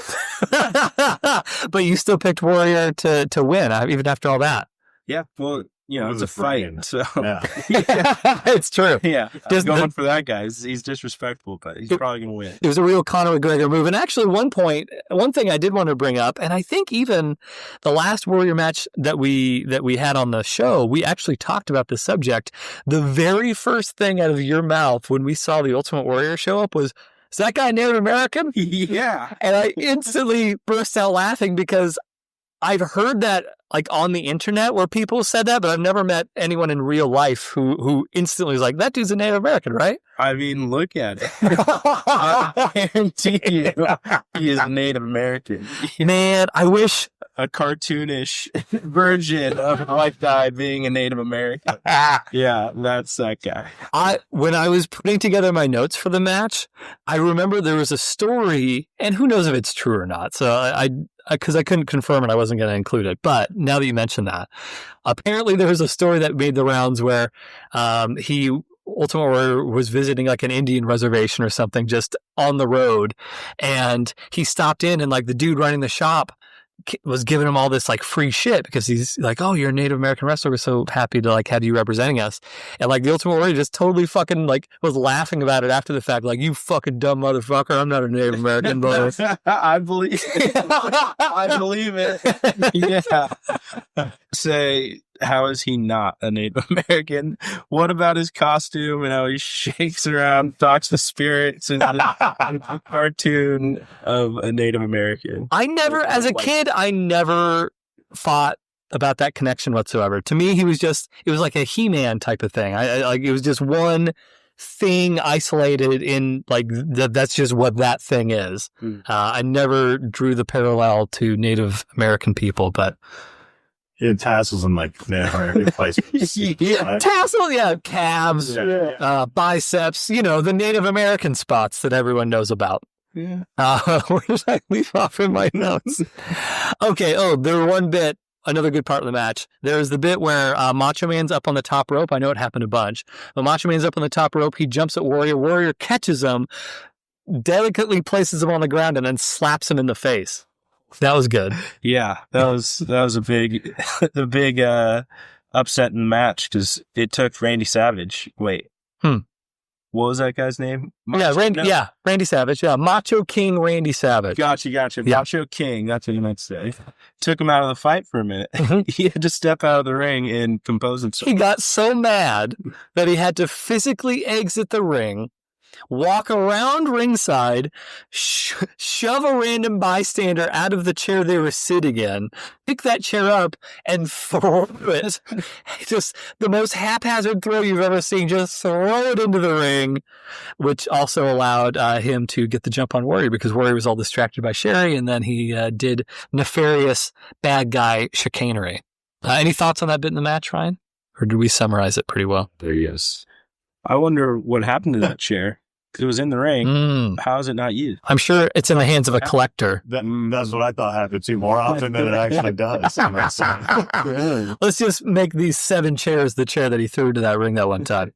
But you still picked Warrior to win, even after all that. Yeah. Well, it's a fight. So Yeah. It's true. Yeah. Going for that guy. He's disrespectful, but he's probably going to win. It was a real Conor McGregor move. And actually, one thing I did want to bring up, and I think even the last Warrior match that we had on the show, we actually talked about the subject. The very first thing out of your mouth when we saw the Ultimate Warrior show up was, "Is that guy Native American?" Yeah. And I instantly burst out laughing because I've heard that on the internet where people said that, but I've never met anyone in real life who instantly was like, "That dude's a Native American, right?" I mean, look at it. I guarantee you he is Native American. Man, I wish a cartoonish version of a white guy being a Native American. Yeah, that's that guy. When I was putting together my notes for the match, I remember there was a story, and who knows if it's true or not. So because I couldn't confirm it, I wasn't going to include it. But now that you mentioned that, apparently there was a story that made the rounds where he Ultimate Warrior was visiting like an Indian reservation or something just on the road, and he stopped in, and like the dude running the shop was giving him all this like free shit because he's like, oh, you're a Native American wrestler. We're so happy to like have you representing us. And like the Ultimate Warrior just totally fucking like was laughing about it after the fact. Like, you fucking dumb motherfucker. I'm not a Native American, bro. I believe it. I believe it. Yeah. Say, how is he not a Native American? What about his costume and how he shakes around, talks to spirits and a cartoon of a Native American? As a kid, I never thought about that connection whatsoever. To me, it was like a He-Man type of thing. I like, it was just one thing isolated in like that's just what that thing is. I never drew the parallel to Native American people, but he had tassels in like Native American places. yeah, tassel, yeah, calves, biceps, the Native American spots that everyone knows about. Yeah. Where did I leave off in my notes? Okay. Another good part of the match. There's the bit where Macho Man's up on the top rope. I know it happened a bunch. But Macho Man's up on the top rope. He jumps at Warrior. Warrior catches him, delicately places him on the ground, and then slaps him in the face. That was good. Yeah, that was a big, upset in the match because it took Randy Savage. Wait. What was that guy's name? Randy Savage. Yeah, Macho King Randy Savage. Gotcha. Yeah. Macho King, that's what you meant to say. Took him out of the fight for a minute. He had to step out of the ring and compose himself. He got so mad that he had to physically exit the ring, walk around ringside, shove a random bystander out of the chair they were sitting in, pick that chair up, and throw it. Just the most haphazard throw you've ever seen. Just throw it into the ring, which also allowed him to get the jump on Warrior because Warrior was all distracted by Sherry, and then he did nefarious bad guy chicanery. Any thoughts on that bit in the match, Ryan? Or did we summarize it pretty well? There he is. I wonder what happened to that chair. It was in the ring. How is it not used? I'm sure it's in the hands of a collector. That's what I thought happened too, more often than it actually does. Let's just make these 7 chairs the chair that he threw into that ring that one time.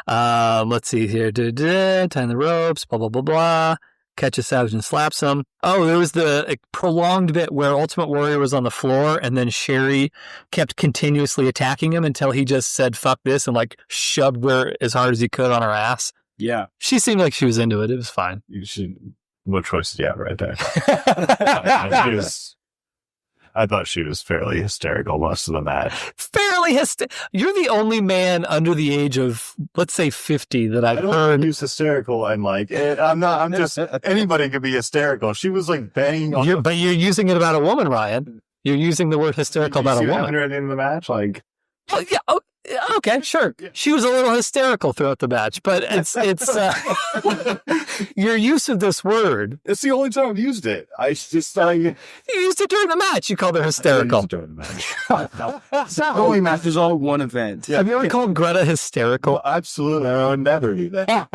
Let's see here. Tying the ropes, blah, blah, blah, blah. Catches Savage and slaps him. Oh, there was the prolonged bit where Ultimate Warrior was on the floor and then Sherry kept continuously attacking him until he just said, fuck this, and like shoved her as hard as he could on her ass. Yeah. She seemed like she was into it. It was fine. What choice did you have right there? I thought she was fairly hysterical most of the match. You're the only man under the age of, let's say, 50 that I've heard. He was hysterical and like, I'm just, anybody could be hysterical. She was like banging on. But you're using it about a woman, Ryan. You're using the word hysterical about a woman. At the end of the match, like. Oh, yeah. Oh, okay, sure. She was a little hysterical throughout the match, but it's your use of this word. It's the only time I've used it. I just you used it during the match. You called her hysterical. During the match. Only match is all one event. Yeah. Have you ever called Greta hysterical? Well, absolutely. I would never do that.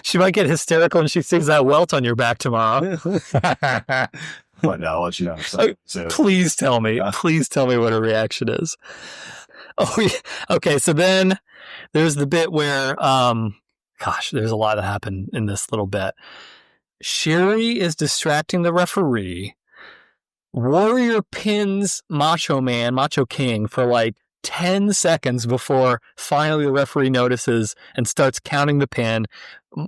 She might get hysterical when she sees that welt on your back tomorrow. But no, I'll let you know. So. Please tell me. Please tell me what her reaction is. Oh, yeah. Okay. So then there's the bit where, there's a lot that happened in this little bit. Sherry is distracting the referee. Warrior pins Macho King for like 10 seconds before finally the referee notices and starts counting the pin.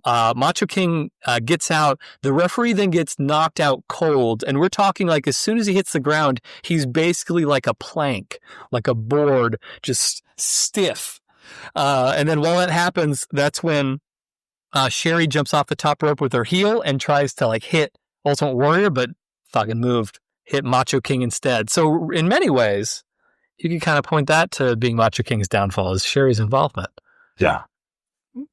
Macho King gets out. The referee then gets knocked out cold. And we're talking like as soon as he hits the ground, he's basically like a plank, like a board, just stiff. And then while that happens, that's when Sherry jumps off the top rope with her heel and tries to like hit Ultimate Warrior, but fucking moved. Hit Macho King instead. So in many ways, you can kind of point that to being Macho King's downfall is Sherry's involvement. Yeah.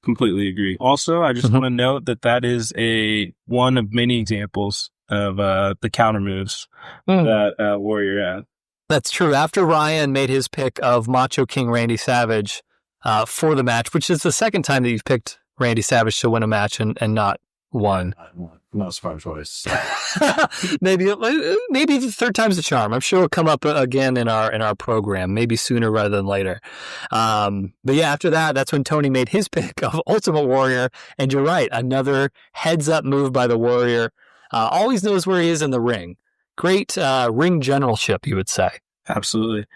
Completely agree. Also, I just want to note that is one of many examples of the counter moves that Warrior had. That's true. After Ryan made his pick of Macho King Randy Savage for the match, which is the second time that you've picked Randy Savage to win a match and not won. Not a smart choice. maybe the third time's the charm. I'm sure it'll come up again in our program, maybe sooner rather than later. But yeah, after that's when Tony made his pick of Ultimate Warrior. And you're right, another heads up move by the Warrior. Always knows where he is in the ring. Great ring generalship, you would say. Absolutely.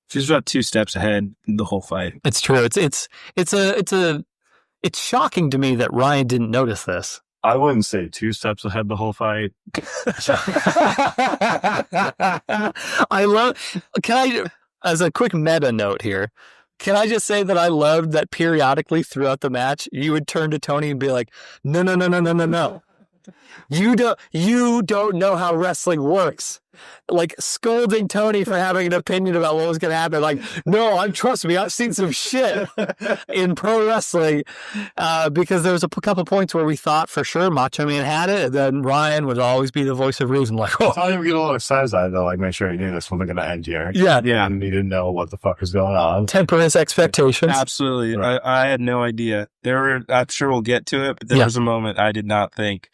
She's about 2 steps ahead the whole fight. It's true. It's shocking to me that Ryan didn't notice this. I wouldn't say 2 steps ahead the whole fight. As a quick meta note here, can I just say that I loved that periodically throughout the match, you would turn to Tony and be like, no. You don't know how wrestling works. Like scolding Tony for having an opinion about what was going to happen. Like, no, trust me, I've seen some shit in pro wrestling. Because there was a couple points where we thought for sure Macho Man had it, and then Ryan would always be the voice of reason. Like, oh, I didn't get a little excited though. Like, make sure he knew this wasn't going to end here. Yeah. And he didn't know what the fuck was going on. Temper his expectations. Absolutely. Right. I had no idea. I'm sure we'll get to it, but there was a moment I did not think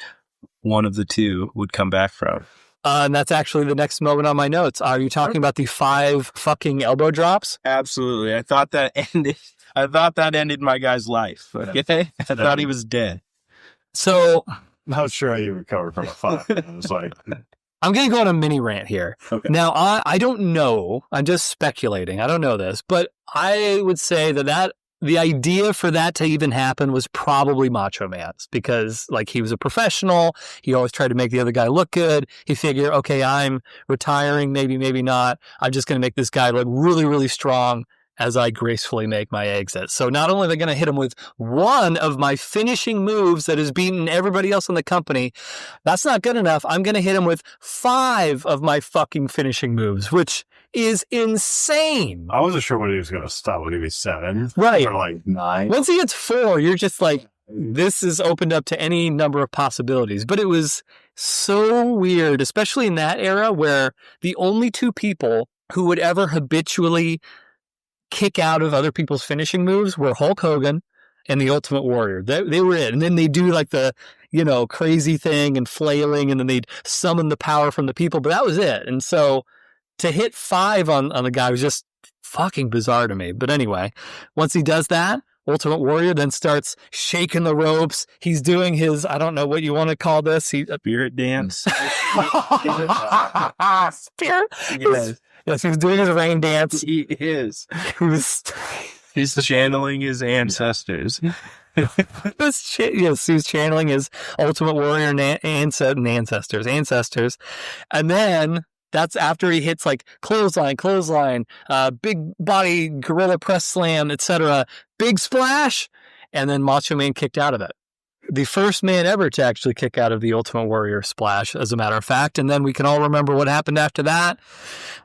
one of the two would come back from. And that's actually the next moment on my notes. Are you talking about the 5 fucking elbow drops? Absolutely. I thought that ended my guy's life. Okay? I thought he was dead. So I'm not sure how you recovered from a 5. It was like, I'm going to go on a mini rant here. Okay. Now, I don't know. I'm just speculating. I don't know this, but I would say that the idea for that to even happen was probably Macho Man's, because like he was a professional. He always tried to make the other guy look good. He figured, okay, I'm retiring. Maybe not. I'm just going to make this guy look really, really strong as I gracefully make my exit. So not only are they going to hit him with one of my finishing moves that has beaten everybody else in the company, that's not good enough. I'm going to hit him with 5 of my fucking finishing moves, which is insane. I wasn't sure when he was going to stop. Would he be 7? Right. Or like 9? Once he hits 4, you're just like, this is opened up to any number of possibilities. But it was so weird, especially in that era where the only 2 people who would ever habitually kick out of other people's finishing moves were Hulk Hogan and the Ultimate Warrior. They were it. And then they do like the, crazy thing and flailing, and then they'd summon the power from the people, but that was it. And so to hit 5 on the guy was just fucking bizarre to me. But anyway, once he does that, Ultimate Warrior then starts shaking the ropes. He's doing his, I don't know what you want to call this. Spirit dance. Spirit? Yes, he's doing his rain dance. He is. He's channeling his ancestors. Yes, he's channeling his Ultimate Warrior ancestors. And then that's after he hits like clothesline, big body gorilla press slam, etc. Big splash, and then Macho Man kicked out of it. The first man ever to actually kick out of the Ultimate Warrior splash, as a matter of fact. And then we can all remember what happened after that.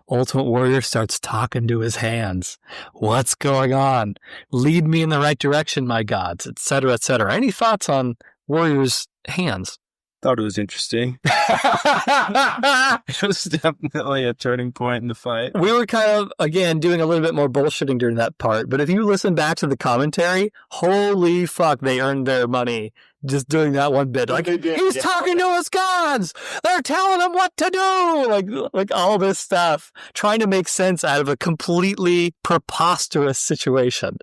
Ultimate Warrior starts talking to his hands. What's going on? Lead me in the right direction, my gods, etc., etc. Any thoughts on Warrior's hands? Thought it was interesting. It was definitely a turning point in the fight. We were kind of, again, doing a little bit more bullshitting during that part, but if you listen back to the commentary, holy fuck, they earned their money just doing that one bit. Like, he's talking to his gods! They're telling him what to do! Like all this stuff, trying to make sense out of a completely preposterous situation.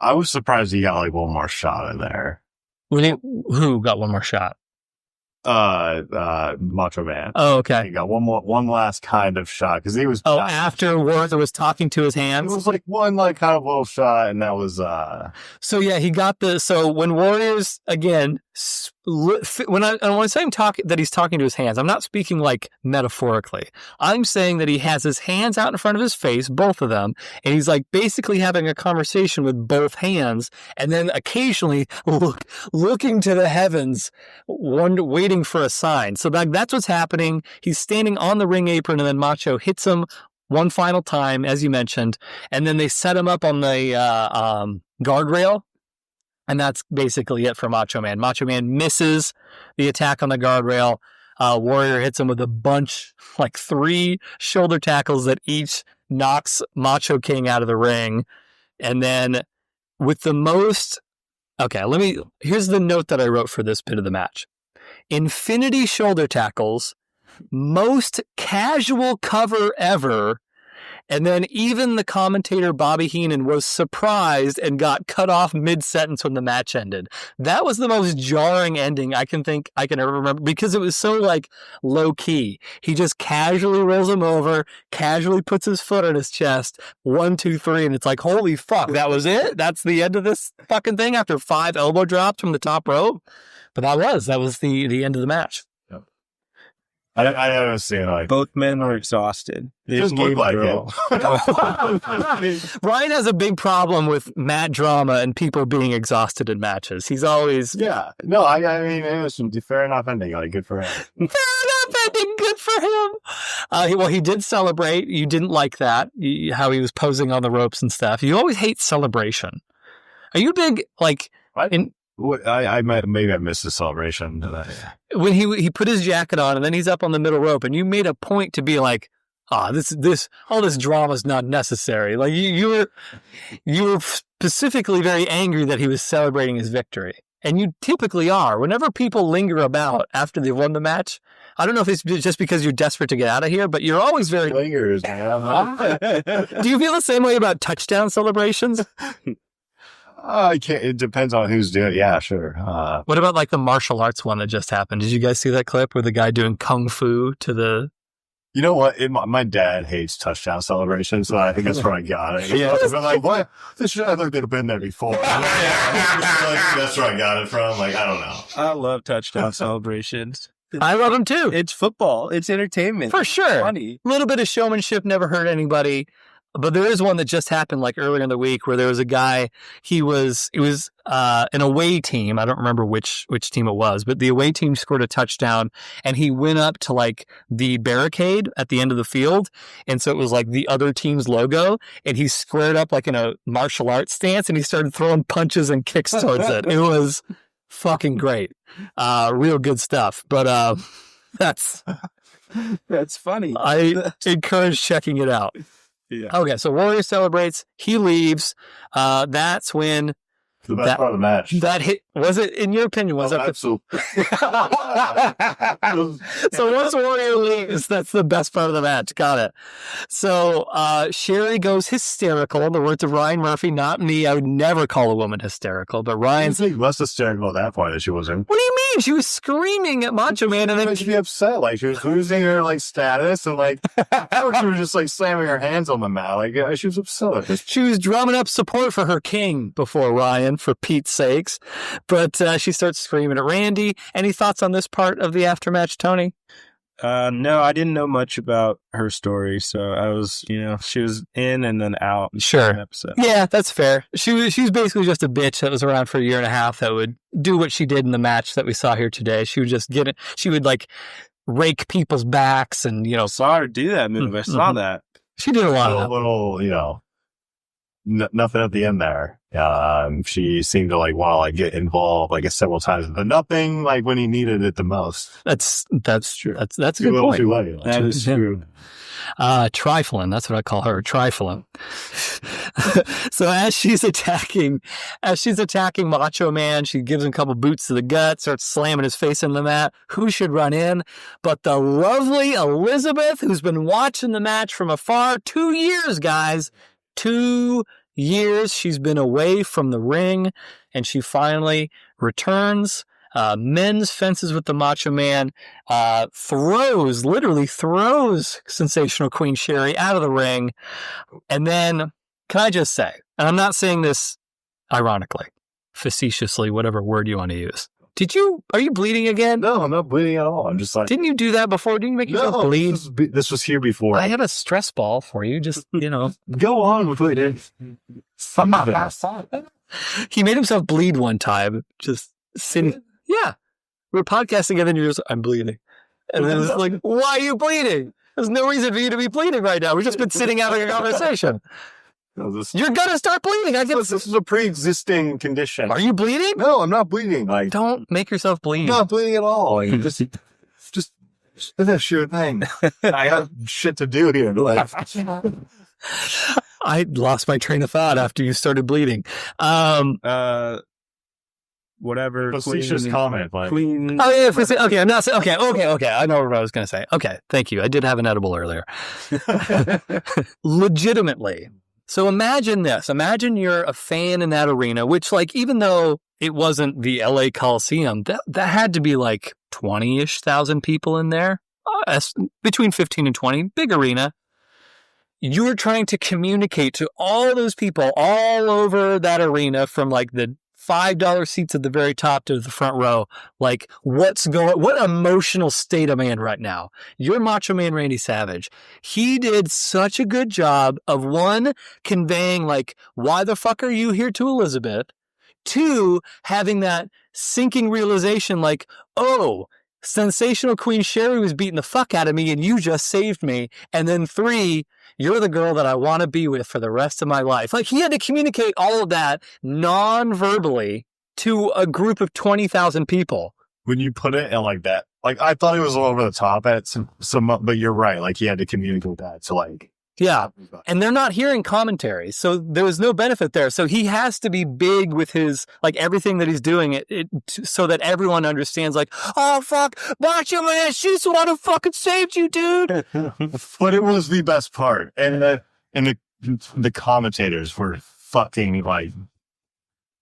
I was surprised he got like one more shot in there. Who got one more shot? Macho Man. Oh, okay. He got one last kind of shot because he was. Oh, after Warrior was talking to his hands. It was like one kind of little shot, and that was. So yeah, he got so when Warriors again. When I say that he's talking to his hands, I'm not speaking like metaphorically. I'm saying that he has his hands out in front of his face, both of them, and he's like basically having a conversation with both hands, and then occasionally looking to the heavens, waiting for a sign. So that's what's happening. He's standing on the ring apron, and then Macho hits him one final time, as you mentioned, and then they set him up on the guardrail. And that's basically it for Macho Man. Macho Man misses the attack on the guardrail. Warrior hits him with a bunch, like 3 shoulder tackles that each knocks Macho King out of the ring. And then with the most... Okay, here's the note that I wrote for this bit of the match. infinity shoulder tackles, most casual cover ever, and then even the commentator Bobby Heenan was surprised and got cut off mid-sentence when the match ended. That was the most jarring ending I can ever remember, because it was so like low-key. He just casually rolls him over, casually puts his foot on his chest, 1, 2, 3, and it's like, holy fuck, that was it? That's the end of this fucking thing after 5 elbow drops from the top rope? But that was the end of the match. I understand, like, Both men were exhausted. They just look like it. Ryan has a big problem with mat drama and people being exhausted in matches. He's always... Yeah. No, I mean, it was some fair enough ending. Like, good for him. Fair enough ending, good for him. He did celebrate. You didn't like that, how he was posing on the ropes and stuff. You always hate celebration. Are you big, like... I missed the celebration today. When he put his jacket on and then he's up on the middle rope, and you made a point to be like, all this drama is not necessary. Like you were specifically very angry that he was celebrating his victory, and you typically are. Whenever people linger about after they've won the match, I don't know if it's just because you're desperate to get out of here, but you're always very lingers, man. Do you feel the same way about touchdown celebrations? I can't. It depends on who's doing it. Yeah, sure. What about like the martial arts one that just happened? Did you guys see that clip with the guy doing kung fu to the... You know what? My dad hates touchdown celebrations, so I think that's where I got it. Yeah, I'm like, what? This should have been there before. That's where I got it from. Like, I don't know. I love touchdown celebrations. I love them too. It's football. It's entertainment. For sure. It's funny. A little bit of showmanship never hurt anybody. But there is one that just happened like earlier in the week where there was a guy, it was an away team. I don't remember which team it was, but the away team scored a touchdown and he went up to like the barricade at the end of the field. And so it was like the other team's logo, and he squared up like in a martial arts stance and he started throwing punches and kicks towards it. It was fucking great. Real good stuff. But that's funny. I encourage checking it out. Yeah. Okay, so Warrior celebrates. He leaves. That's when the best part of the match. That hit, was it, in your opinion, was that absolutely. So once Warrior leaves, that's the best part of the match. Got it. So Sherry goes hysterical. In the words of Ryan Murphy, not me. I would never call a woman hysterical, but Ryan's less hysterical at that point that she wasn't. What do you mean? She was screaming at Macho Man, and then she'd be upset. Like, she was losing her like status, and like she was just like slamming her hands on the mat. Like, she was upset. She was drumming up support for her king before Ryan, for Pete's sakes. But she starts screaming at Randy. Any thoughts on this part of the aftermatch, Tony? No, I didn't know much about her story, so I was, she was in and then out. Sure. Episode. Yeah, that's fair. She was basically just a bitch that was around for a year and a half that would do what she did in the match that we saw here today. She would just get it. She would like rake people's backs and, saw her do that move. I saw that. She did a lot of that. Little, nothing at the end there. She seemed to want to get involved several times, but nothing like when he needed it the most. That's true. That's a too good point. Too late. That is true. Trifling. That's what I call her, trifling. So as she's attacking Macho Man, she gives him a couple boots to the gut, starts slamming his face in the mat. Who should run in but the lovely Elizabeth, who's been watching the match from afar? 2 years, guys. 2 years she's been away from the ring, and she finally returns. Men's fences with the Macho Man, literally throws Sensational Queen Sherry out of the ring. And then, can I just say, and I'm not saying this ironically, facetiously, whatever word you want to use. Are you bleeding again? No, I'm not bleeding at all. I'm just like... Didn't you do that before? Didn't you make yourself bleed? This was here before. I have a stress ball for you. Just, Go on with it. He made himself bleed one time. Just sitting... Yeah. We're podcasting and then you're just, I'm bleeding. And then it's like, why are you bleeding? There's no reason for you to be bleeding right now. We've just been sitting having a conversation. You're going to start bleeding. This is a pre-existing condition. Are you bleeding? No, I'm not bleeding. Don't make yourself bleed. I'm not bleeding at all. Just that's your thing. I got shit to do here. I lost my train of thought after you started bleeding. whatever. Facetious comment, like. Queen. Oh yeah, okay. I'm not saying. Okay. I know what I was going to say. Okay, thank you. I did have an edible earlier. Legitimately. So imagine this. Imagine you're a fan in that arena, which, like, even though it wasn't the LA Coliseum, that had to be like 20-ish thousand people in there, between 15 and 20, big arena. You were trying to communicate to all those people all over that arena, from like the $5 seats at the very top to the front row, like what emotional state am I in right now? You're Macho Man Randy Savage. He did such a good job of, one, conveying like, why the fuck are you here to Elizabeth? 2, having that sinking realization like, oh, sensational Queen Sherry was beating the fuck out of me and you just saved me. And then 3, you're the girl that I want to be with for the rest of my life. Like, he had to communicate all of that non-verbally to a group of 20,000 people. When you put it in like that, like, I thought it was a little over the top at some, but you're right. Like, he had to communicate that to, like, yeah. And they're not hearing commentary, so there was no benefit there. So he has to be big with his, like, everything that he's doing so that everyone understands, like, oh, fuck, Macho Man, she's the one who fucking saved you, dude. But it was the best part. And the commentators were fucking, like,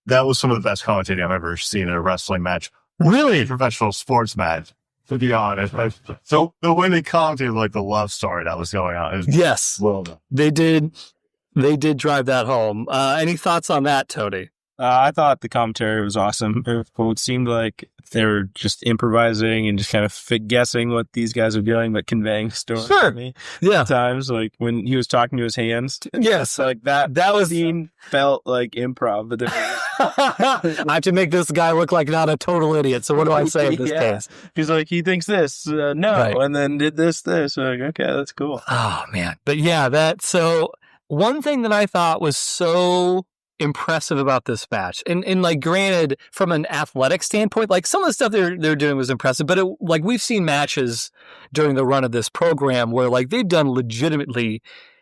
that was some of the best commentating I've ever seen in a wrestling match. Really? A professional sports match, to be honest. So the way they commented, like, the love story that was going on. Yes. Well done. They did drive that home. Any thoughts on that, Tony? I thought the commentary was awesome. It seemed like they were just improvising and just kind of guessing what these guys were doing, but conveying story to me. Yeah. At times, like when he was talking to his hands. Yes. Like that was scene felt like improv, but I have to make this guy look like not a total idiot. So what do I say in this case? He's like, he thinks this, no, right. And then did this. Like, okay, that's cool. Oh man. But yeah, so one thing that I thought was so impressive about this match, and like, granted, from an athletic standpoint, like, some of the stuff they're doing was impressive, but like, we've seen matches during the run of this program where, like, they've done legitimately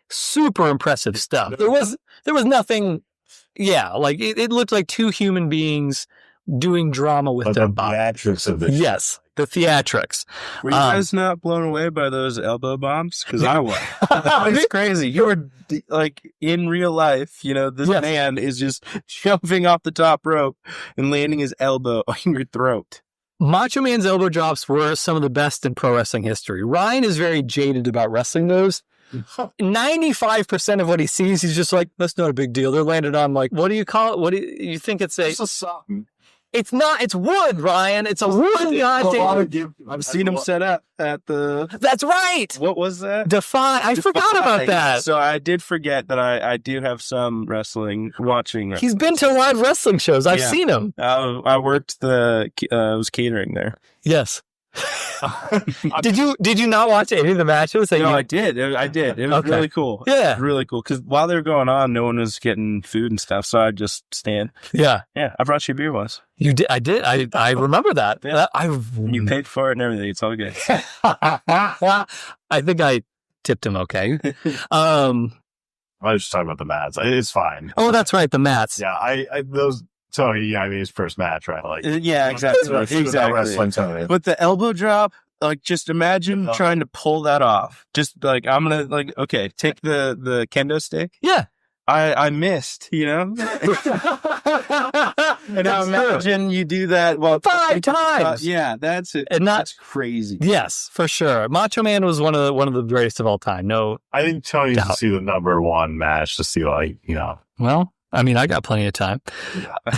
super impressive stuff. There was nothing. Yeah, like, it looked like two human beings doing drama with their body. Theatrics of this. Yes, the theatrics. Were you guys not blown away by those elbow bombs? Because I was. It's crazy. You're like, in real life, this man is just jumping off the top rope and landing his elbow on your throat. Macho Man's elbow drops were some of the best in pro wrestling history. Ryan is very jaded about wrestling moves. 95% of what he sees, he's just like, that's not a big deal. They're landed on, like, what do you call it? What do you think it's a... It's not. It's wood, Ryan. It's a wood. I've seen him set up at the... That's right. What was that? Defy. I forgot about that. So I did forget that I do have some watching. He's been to live wrestling shows. I've seen him. I worked was catering there. Yes. Did you not watch any of the matches? No, I did. I did. It was really cool. Yeah, it was really cool. Because while they were going on, no one was getting food and stuff, so I just stand. Yeah. I brought you a beer once. You did. I did. I remember that. Yeah. You paid for it and everything. It's all good. I think I tipped him okay. I was just talking about the mats. It's fine. Oh, that's right, the mats. Yeah, those. Tony, his first match, right? Like, yeah, exactly. Wrestling Tony. But the elbow drop, like, just imagine trying to pull that off. Just like, I'm gonna, like, okay, take the kendo stick. Yeah. I missed, And now imagine you do that 5 times. Yeah, that's it. And that's crazy. Yes, for sure. Macho Man was one of the greatest of all time. No, I think Tony needs to see the number 1 match to see, like, Well, I mean, I got plenty of time. I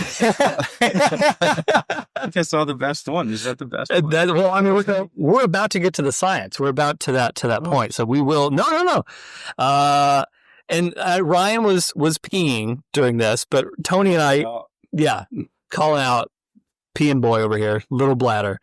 saw the best one. Is that the best one? Well, I mean, we're about to get to the science. We're about to that point. So we will. No. And Ryan was peeing during this, but Tony and I, calling out peeing boy over here, little bladder.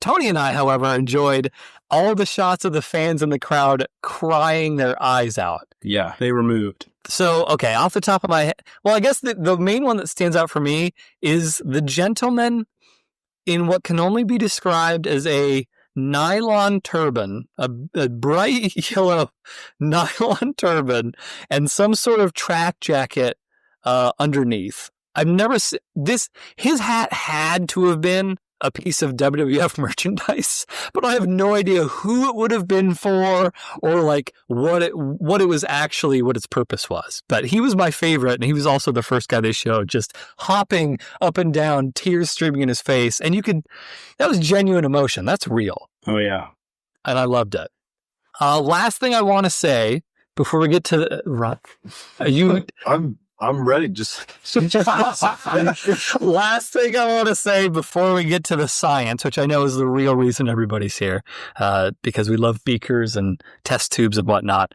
Tony and I, however, enjoyed all the shots of the fans in the crowd crying their eyes out. Yeah, they were moved. So, okay, off the top of my head, well, I guess the main one that stands out for me is the gentleman in what can only be described as a nylon turban, a bright yellow nylon turban, and some sort of track jacket underneath. I've never seen this. His hat had to have been a piece of WWF merchandise, but I have no idea who it would have been for or like what it was actually, what its purpose was. But he was my favorite, and he was also the first guy they showed, just hopping up and down, tears streaming in his face, and that was genuine emotion. That's real. Oh yeah, and I loved it. Last thing I want to say before we get to I'm ready. Just last thing I want to say before we get to the science, which I know is the real reason everybody's here, because we love beakers and test tubes and whatnot.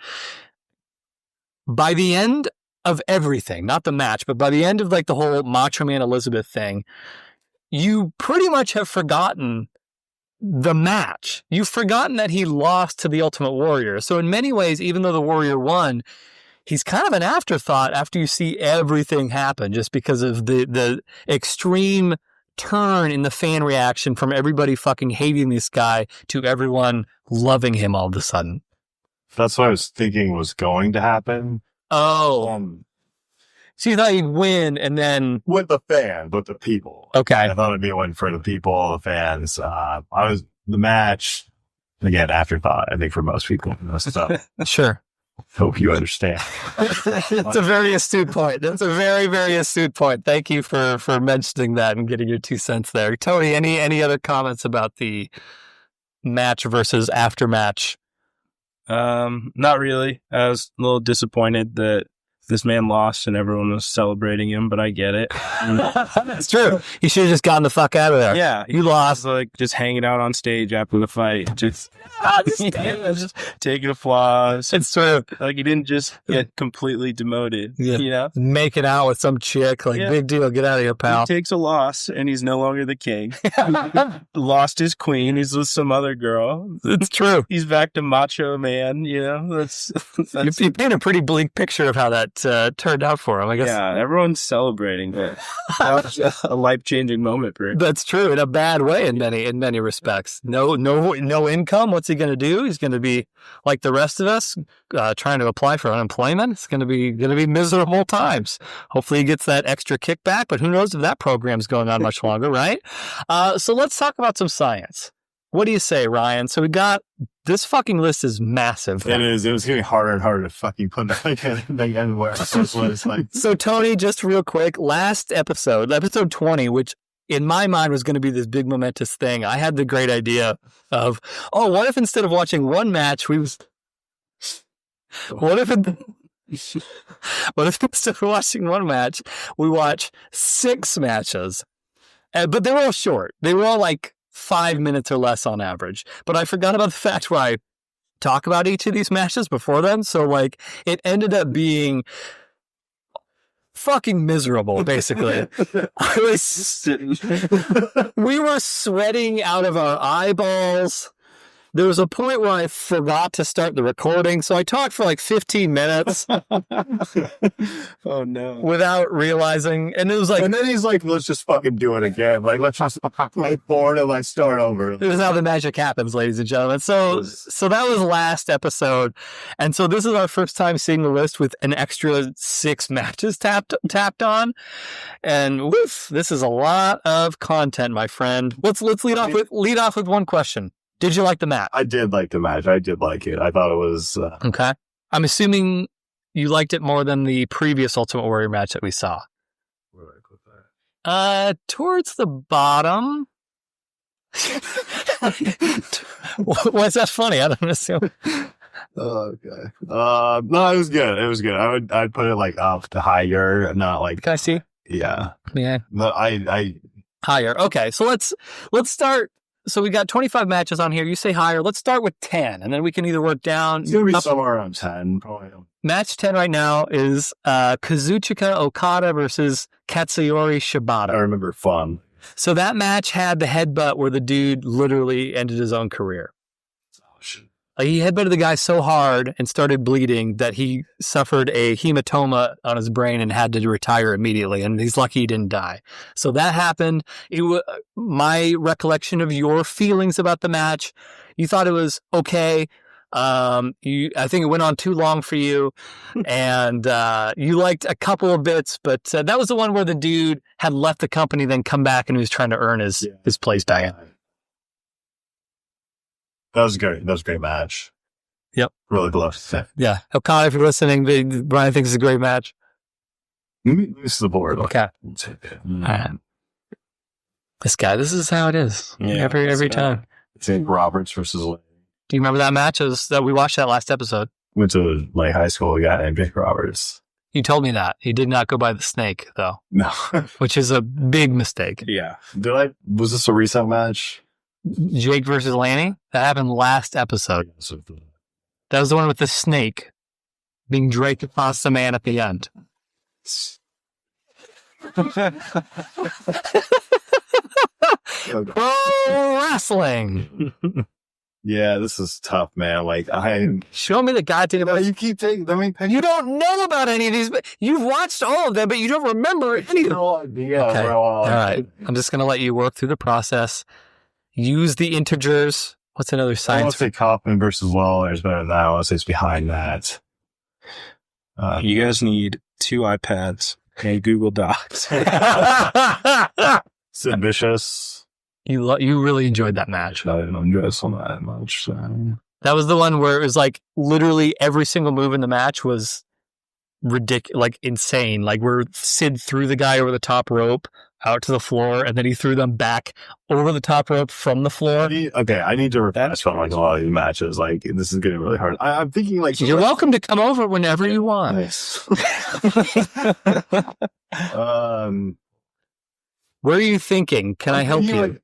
By the end of everything, not the match, but by the end of like the whole Macho Man Elizabeth thing, you pretty much have forgotten the match. You've forgotten that he lost to the Ultimate Warrior. So in many ways, even though the Warrior won, he's kind of an afterthought after you see everything happen, just because of the extreme turn in the fan reaction from everybody fucking hating this guy to everyone loving him all of a sudden. That's what I was thinking was going to happen. Oh. So you thought he'd win and then... With the fans, with the people. Okay. I thought it'd be a win for the people, the fans. The match, again, afterthought, I think, for most people. So, sure. Hope you understand. It's a very astute point. That's a very, very astute point. Thank you for mentioning that and getting your 2 cents there. Tony, any other comments about the match versus after-match? Not really. I was a little disappointed that this man lost and everyone was celebrating him, but I get it. That's true. He should have just gotten the fuck out of there. Yeah. You lost. Like just hanging out on stage after the fight. Just taking applause. It's true. Like he didn't just get completely demoted. Yeah. You know? Making out with some chick. Like, big deal. Get out of here, pal. He takes a loss and he's no longer the king. Lost his queen. He's with some other girl. It's true. He's back to Macho Man. You know, that's you paint a pretty bleak picture of how that turned out for him, I guess. Yeah, everyone's celebrating it. That was a life-changing moment for him. That's true, in a bad way in many respects. No income. What's he going to do? He's going to be like the rest of us, trying to apply for unemployment. It's going to be miserable times. Hopefully he gets that extra kickback, but who knows if that program's going on much longer, right? So let's talk about some science. What do you say, Ryan? So we got, this fucking list is massive. It is. It was getting harder and harder to fucking put anything anywhere. So Tony, just real quick, last episode 20, which in my mind was going to be this big momentous thing. I had the great idea of, what if instead of watching one match, what if instead of watching one match, we watch 6 matches? But they were all short. They were all like 5 minutes or less on average. But I forgot about the fact where I talk about each of these matches before then. So like it ended up being fucking miserable, basically. We were sweating out of our eyeballs. There was a point where I forgot to start the recording, so I talked for like 15 minutes. Oh no! Without realizing, and it was like, and then he's like, "Let's just fucking do it again. Like, let's just play forward and like start over." This is how the magic happens, ladies and gentlemen. So that was last episode, and so this is our first time seeing the list with an extra 6 matches tapped on, and woof, this is a lot of content, my friend. Let's lead off with one question. Did you like the match? I did like the match. I did like it. I thought it was... Okay. I'm assuming you liked it more than the previous Ultimate Warrior match that we saw. Where did I put that? Towards the bottom. Why is that funny? I don't assume. Okay. No, it was good. It was good. I'd put it like up to higher, not like... Can I see? Yeah. Yeah. But I higher. Okay. So let's start. So we got 25 matches on here. You say higher. Let's start with 10, and then we can either work down. It's going to be somewhere around 10, probably. Match 10 right now is Kazuchika Okada versus Katsuyori Shibata. I remember fun. So that match had the headbutt where the dude literally ended his own career. Oh, shit. He headbutted the guy so hard and started bleeding that he suffered a hematoma on his brain and had to retire immediately. And he's lucky he didn't die. So that happened. My recollection of your feelings about the match, you thought it was okay. I think it went on too long for you, and you liked a couple of bits, but that was the one where the dude had left the company, then come back, and he was trying to earn his place back. That was great. That was a great match. Yep. Really close. Yeah. O'Connor, if you're listening, Brian thinks it's a great match. This is the board. Okay. All right. This is how it is. Yeah, every time. It's Roberts versus Lanny. Do you remember that match? That we watched that last episode. Went to like high school, a guy named Jake Roberts. You told me that. He did not go by the snake, though. No. Which is a big mistake. Yeah. Was this a recent match? Jake versus Lanny? That happened last episode. That was the one with the snake being draped across the man at the end. Pro wrestling. Yeah, this is tough, man. Like, show me the goddamn. No, you keep taking. You don't know about any of these, but you've watched all of them, but you don't remember any of them. Yeah. Okay. All right. I'm just gonna let you work through the process. Use the integers. What's another science? I want to say Kaufman versus Lawler is better than that. I want to say it's behind that. You guys need 2 iPads and Google Docs. Sid Vicious. You really enjoyed that match. I didn't enjoy this one that much. So. That was the one where it was like literally every single move in the match was ridiculous, like insane. Like where Sid threw the guy over the top rope out to the floor, and then he threw them back over the top rope from the floor. I need to refresh on like a lot of these matches. Like this is getting really hard. I'm thinking like you're welcome to come over whenever you want. Nice. Where are you thinking? Can I help you?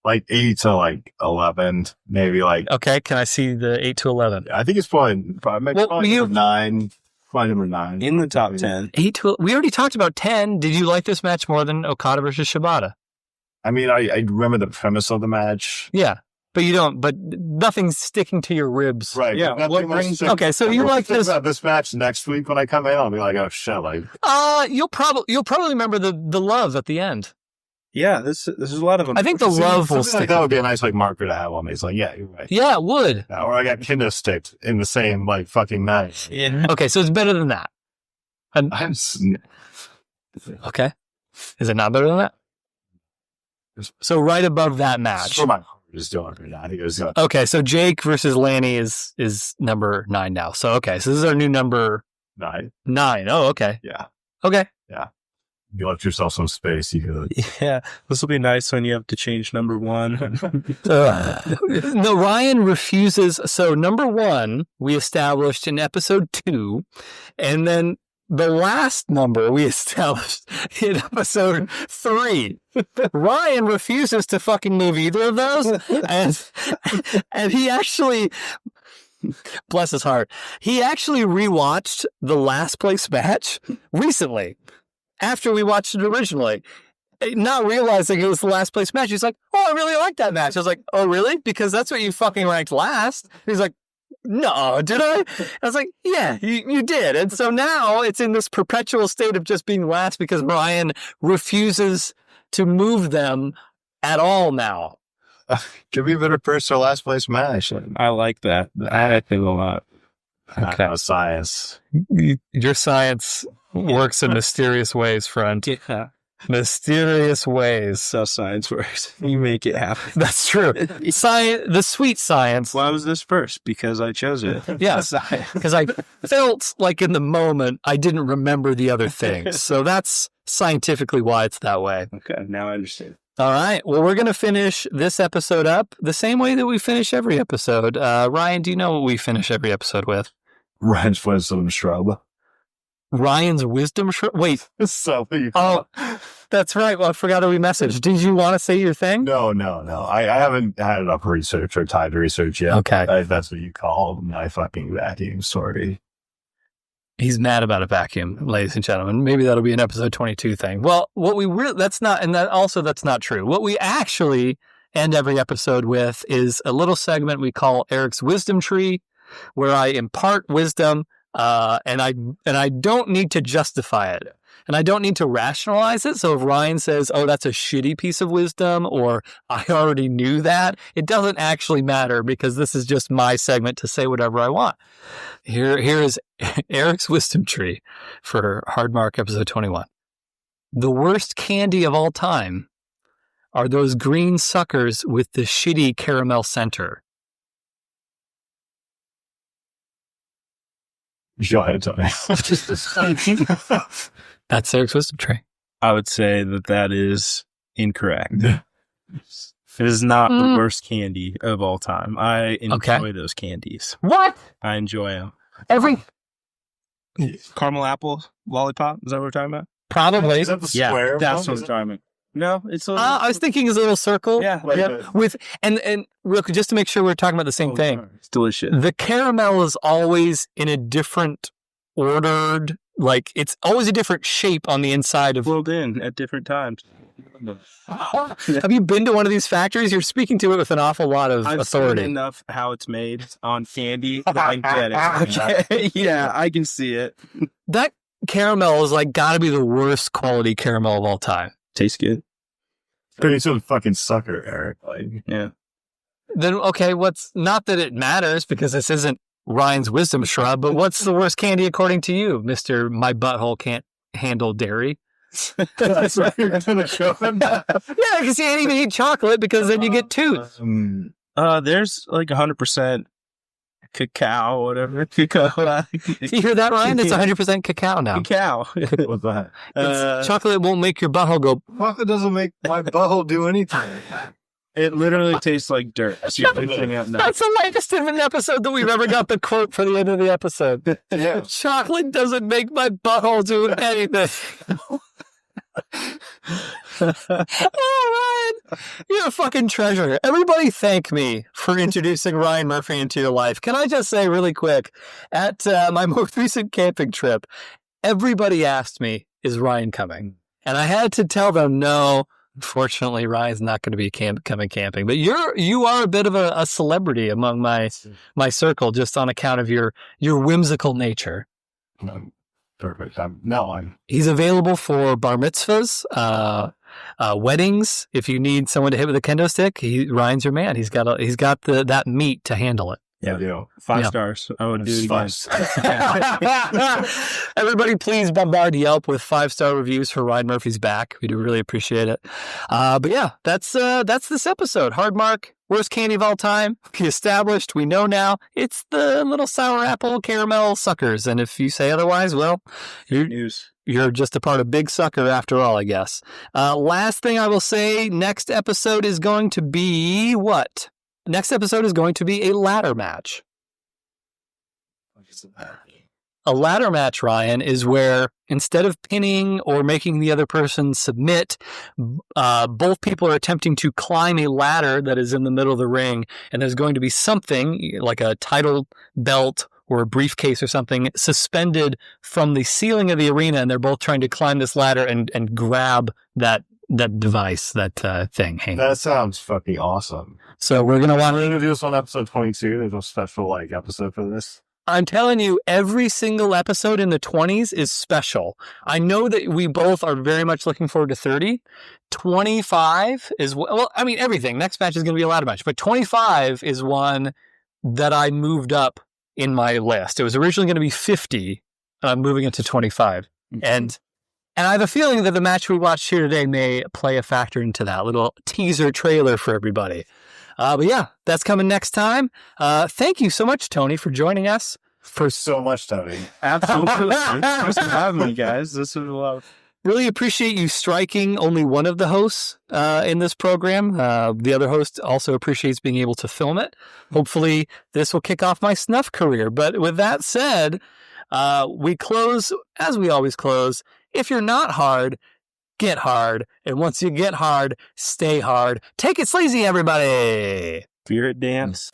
Like 8 to like 11, maybe like. Okay, can I see the 8 to 11? I think it's probably number 9. Probably number 9 in the top 10. 8 to. We already talked about 10. Did you like this match more than Okada versus Shibata? I mean, I remember the premise of the match. Yeah, but you don't. But nothing's sticking to your ribs, right? Yeah. Okay, so you like this about this match next week when I come in? I'll be like, oh shit! Like, you'll probably remember the love at the end. Yeah, this is a lot of them. I think the love will stick. Like that would be a nice like marker to have on me. It's like, yeah, you're right. Yeah, it would. Yeah, or I got kendo sticked in the same like fucking match. Yeah. Okay, so it's better than that. Okay, is it not better than that? So right above that match. For my heart is doing right now. He goes, okay, so Jake versus Lanny is number 9 now. So okay, so this is our new number 9. Oh, okay. Yeah. Okay. Yeah. You left yourself some space. You could. Yeah, this will be nice when you have to change number 1. No, Ryan refuses. So number 1 we established in episode 2, and then the last number we established in episode 3. Ryan refuses to fucking move either of those, and he actually, bless his heart, he actually rewatched the last place match recently after we watched it originally, not realizing it was the last place match. He's like, "Oh, I really like that match." I was like, "Oh, really? Because that's what you fucking ranked last." He's like, "No, did I?" I was like, "Yeah, you did." And so now it's in this perpetual state of just being last because Ryan refuses to move them at all now. Give me a better first or last place match. I like that. I think a lot. Okay. Science. Your science works in mysterious ways, friend. Yeah. Mysterious ways. That's how science works. You make it happen. That's true. Science, the sweet science. Why was this first? Because I chose it. Yes, because I felt like in the moment I didn't remember the other things. So that's scientifically why it's that way. Okay, now I understand. All right. Well, we're going to finish this episode up the same way that we finish every episode. Ryan, do you know what we finish every episode with? Ryan's wisdom shrub. Ryan's wisdom shrub? Wait. So Oh, that's right. Well, I forgot that we messaged. Did you want to say your thing? No. I haven't had enough research or time to research yet. Okay. That's what you call my fucking vacuum story. He's mad about a vacuum, ladies and gentlemen. Maybe that'll be an episode 22 thing. Well, what we really, that's not true. What we actually end every episode with is a little segment we call Eric's Wisdom Tree, where I impart wisdom and I don't need to justify it. And I don't need to rationalize it. So if Ryan says, oh, that's a shitty piece of wisdom, or I already knew that, it doesn't actually matter because this is just my segment to say whatever I want. Here is Eric's wisdom tree for Hard Mark episode 21. The worst candy of all time are those green suckers with the shitty caramel center. Go ahead, Tony. That's Eric's wisdom tree. I would say that is incorrect. It is not the worst candy of all time. I enjoy those candies. What? I enjoy them. Caramel apple lollipop? Is that what we're talking about? Probably. Is that the square? That's what we're talking about. No, it's a I was thinking it's a little circle. Yeah. With and real quick, just to make sure we're talking about the same thing. It's delicious. The caramel is always in a different ordered, like it's always a different shape on the inside of. Filled in at different times. Have you been to one of these factories? You're speaking to it with an awful lot of authority. I've seen enough how it's made on candy that I get it. Okay. Yeah, I can see it. That caramel is like got to be the worst quality caramel of all time. Tastes good. Pretty sort of fucking sucker, Eric. Like, yeah. Then okay, what's not that it matters because this isn't Ryan's wisdom shrub, but what's the worst candy according to you, Mr. My butthole can't handle dairy? that's what you're gonna show him. Yeah, because you can't even eat chocolate because then you get tooth. There's like 100% cacao, whatever. Cacao. You hear that, Ryan? It's 100% cacao now. Cacao. What's that? Chocolate won't make your butthole go. Chocolate doesn't make my butthole do anything. It literally tastes like dirt. That's the latest in an episode that we've ever got the quote for the end of the episode. Yeah. Chocolate doesn't make my butthole do anything. Oh, Ryan, you're a fucking treasure. Everybody thank me for introducing Ryan Murphy into your life. Can I just say really quick, at my most recent camping trip, everybody asked me, is Ryan coming? And I had to tell them, no, unfortunately, Ryan's not going to be coming camping. But you are a bit of a celebrity among my circle just on account of your whimsical nature. Perfect. He's available for bar mitzvahs, weddings. If you need someone to hit with a kendo stick, Ryan's your man. He's got that meat to handle it. Yeah, 5 stars. I would do it again. Everybody, please bombard Yelp with 5-star reviews for Ryan Murphy's back. We do really appreciate it. But yeah, that's this episode. Hard Mark, worst candy of all time. We established. We know now it's the little sour apple caramel suckers. And if you say otherwise, well, you're just a part of Big Sucker after all, I guess. Last thing I will say, next episode is going to be what? Next episode is going to be a ladder match. A ladder match, Ryan, is where instead of pinning or making the other person submit, both people are attempting to climb a ladder that is in the middle of the ring, and there's going to be something like a title belt or a briefcase or something suspended from the ceiling of the arena, and they're both trying to climb this ladder and grab that device, that thing hanging. That sounds fucking awesome. So we're going to do this on episode 22. There's no special episode for this. I'm telling you, every single episode in the 20s is special. I know that we both are very much looking forward to 30. 25 is, well, I mean, everything. Next match is going to be a ladder match. But 25 is one that I moved up in my list. It was originally going to be 50, and I'm moving it to 25. And I have a feeling that the match we watched here today may play a factor into that little teaser trailer for everybody. But yeah, that's coming next time. Thank you so much, Tony, for joining us. For so much, Tony. Absolutely. Thanks for having me, guys. This was a lot. Really appreciate you striking only one of the hosts in this program. The other host also appreciates being able to film it. Hopefully, this will kick off my snuff career. But with that said, we close as we always close. If you're not hard, get hard. And once you get hard, stay hard. Take it sleazy, everybody. Fear it dance.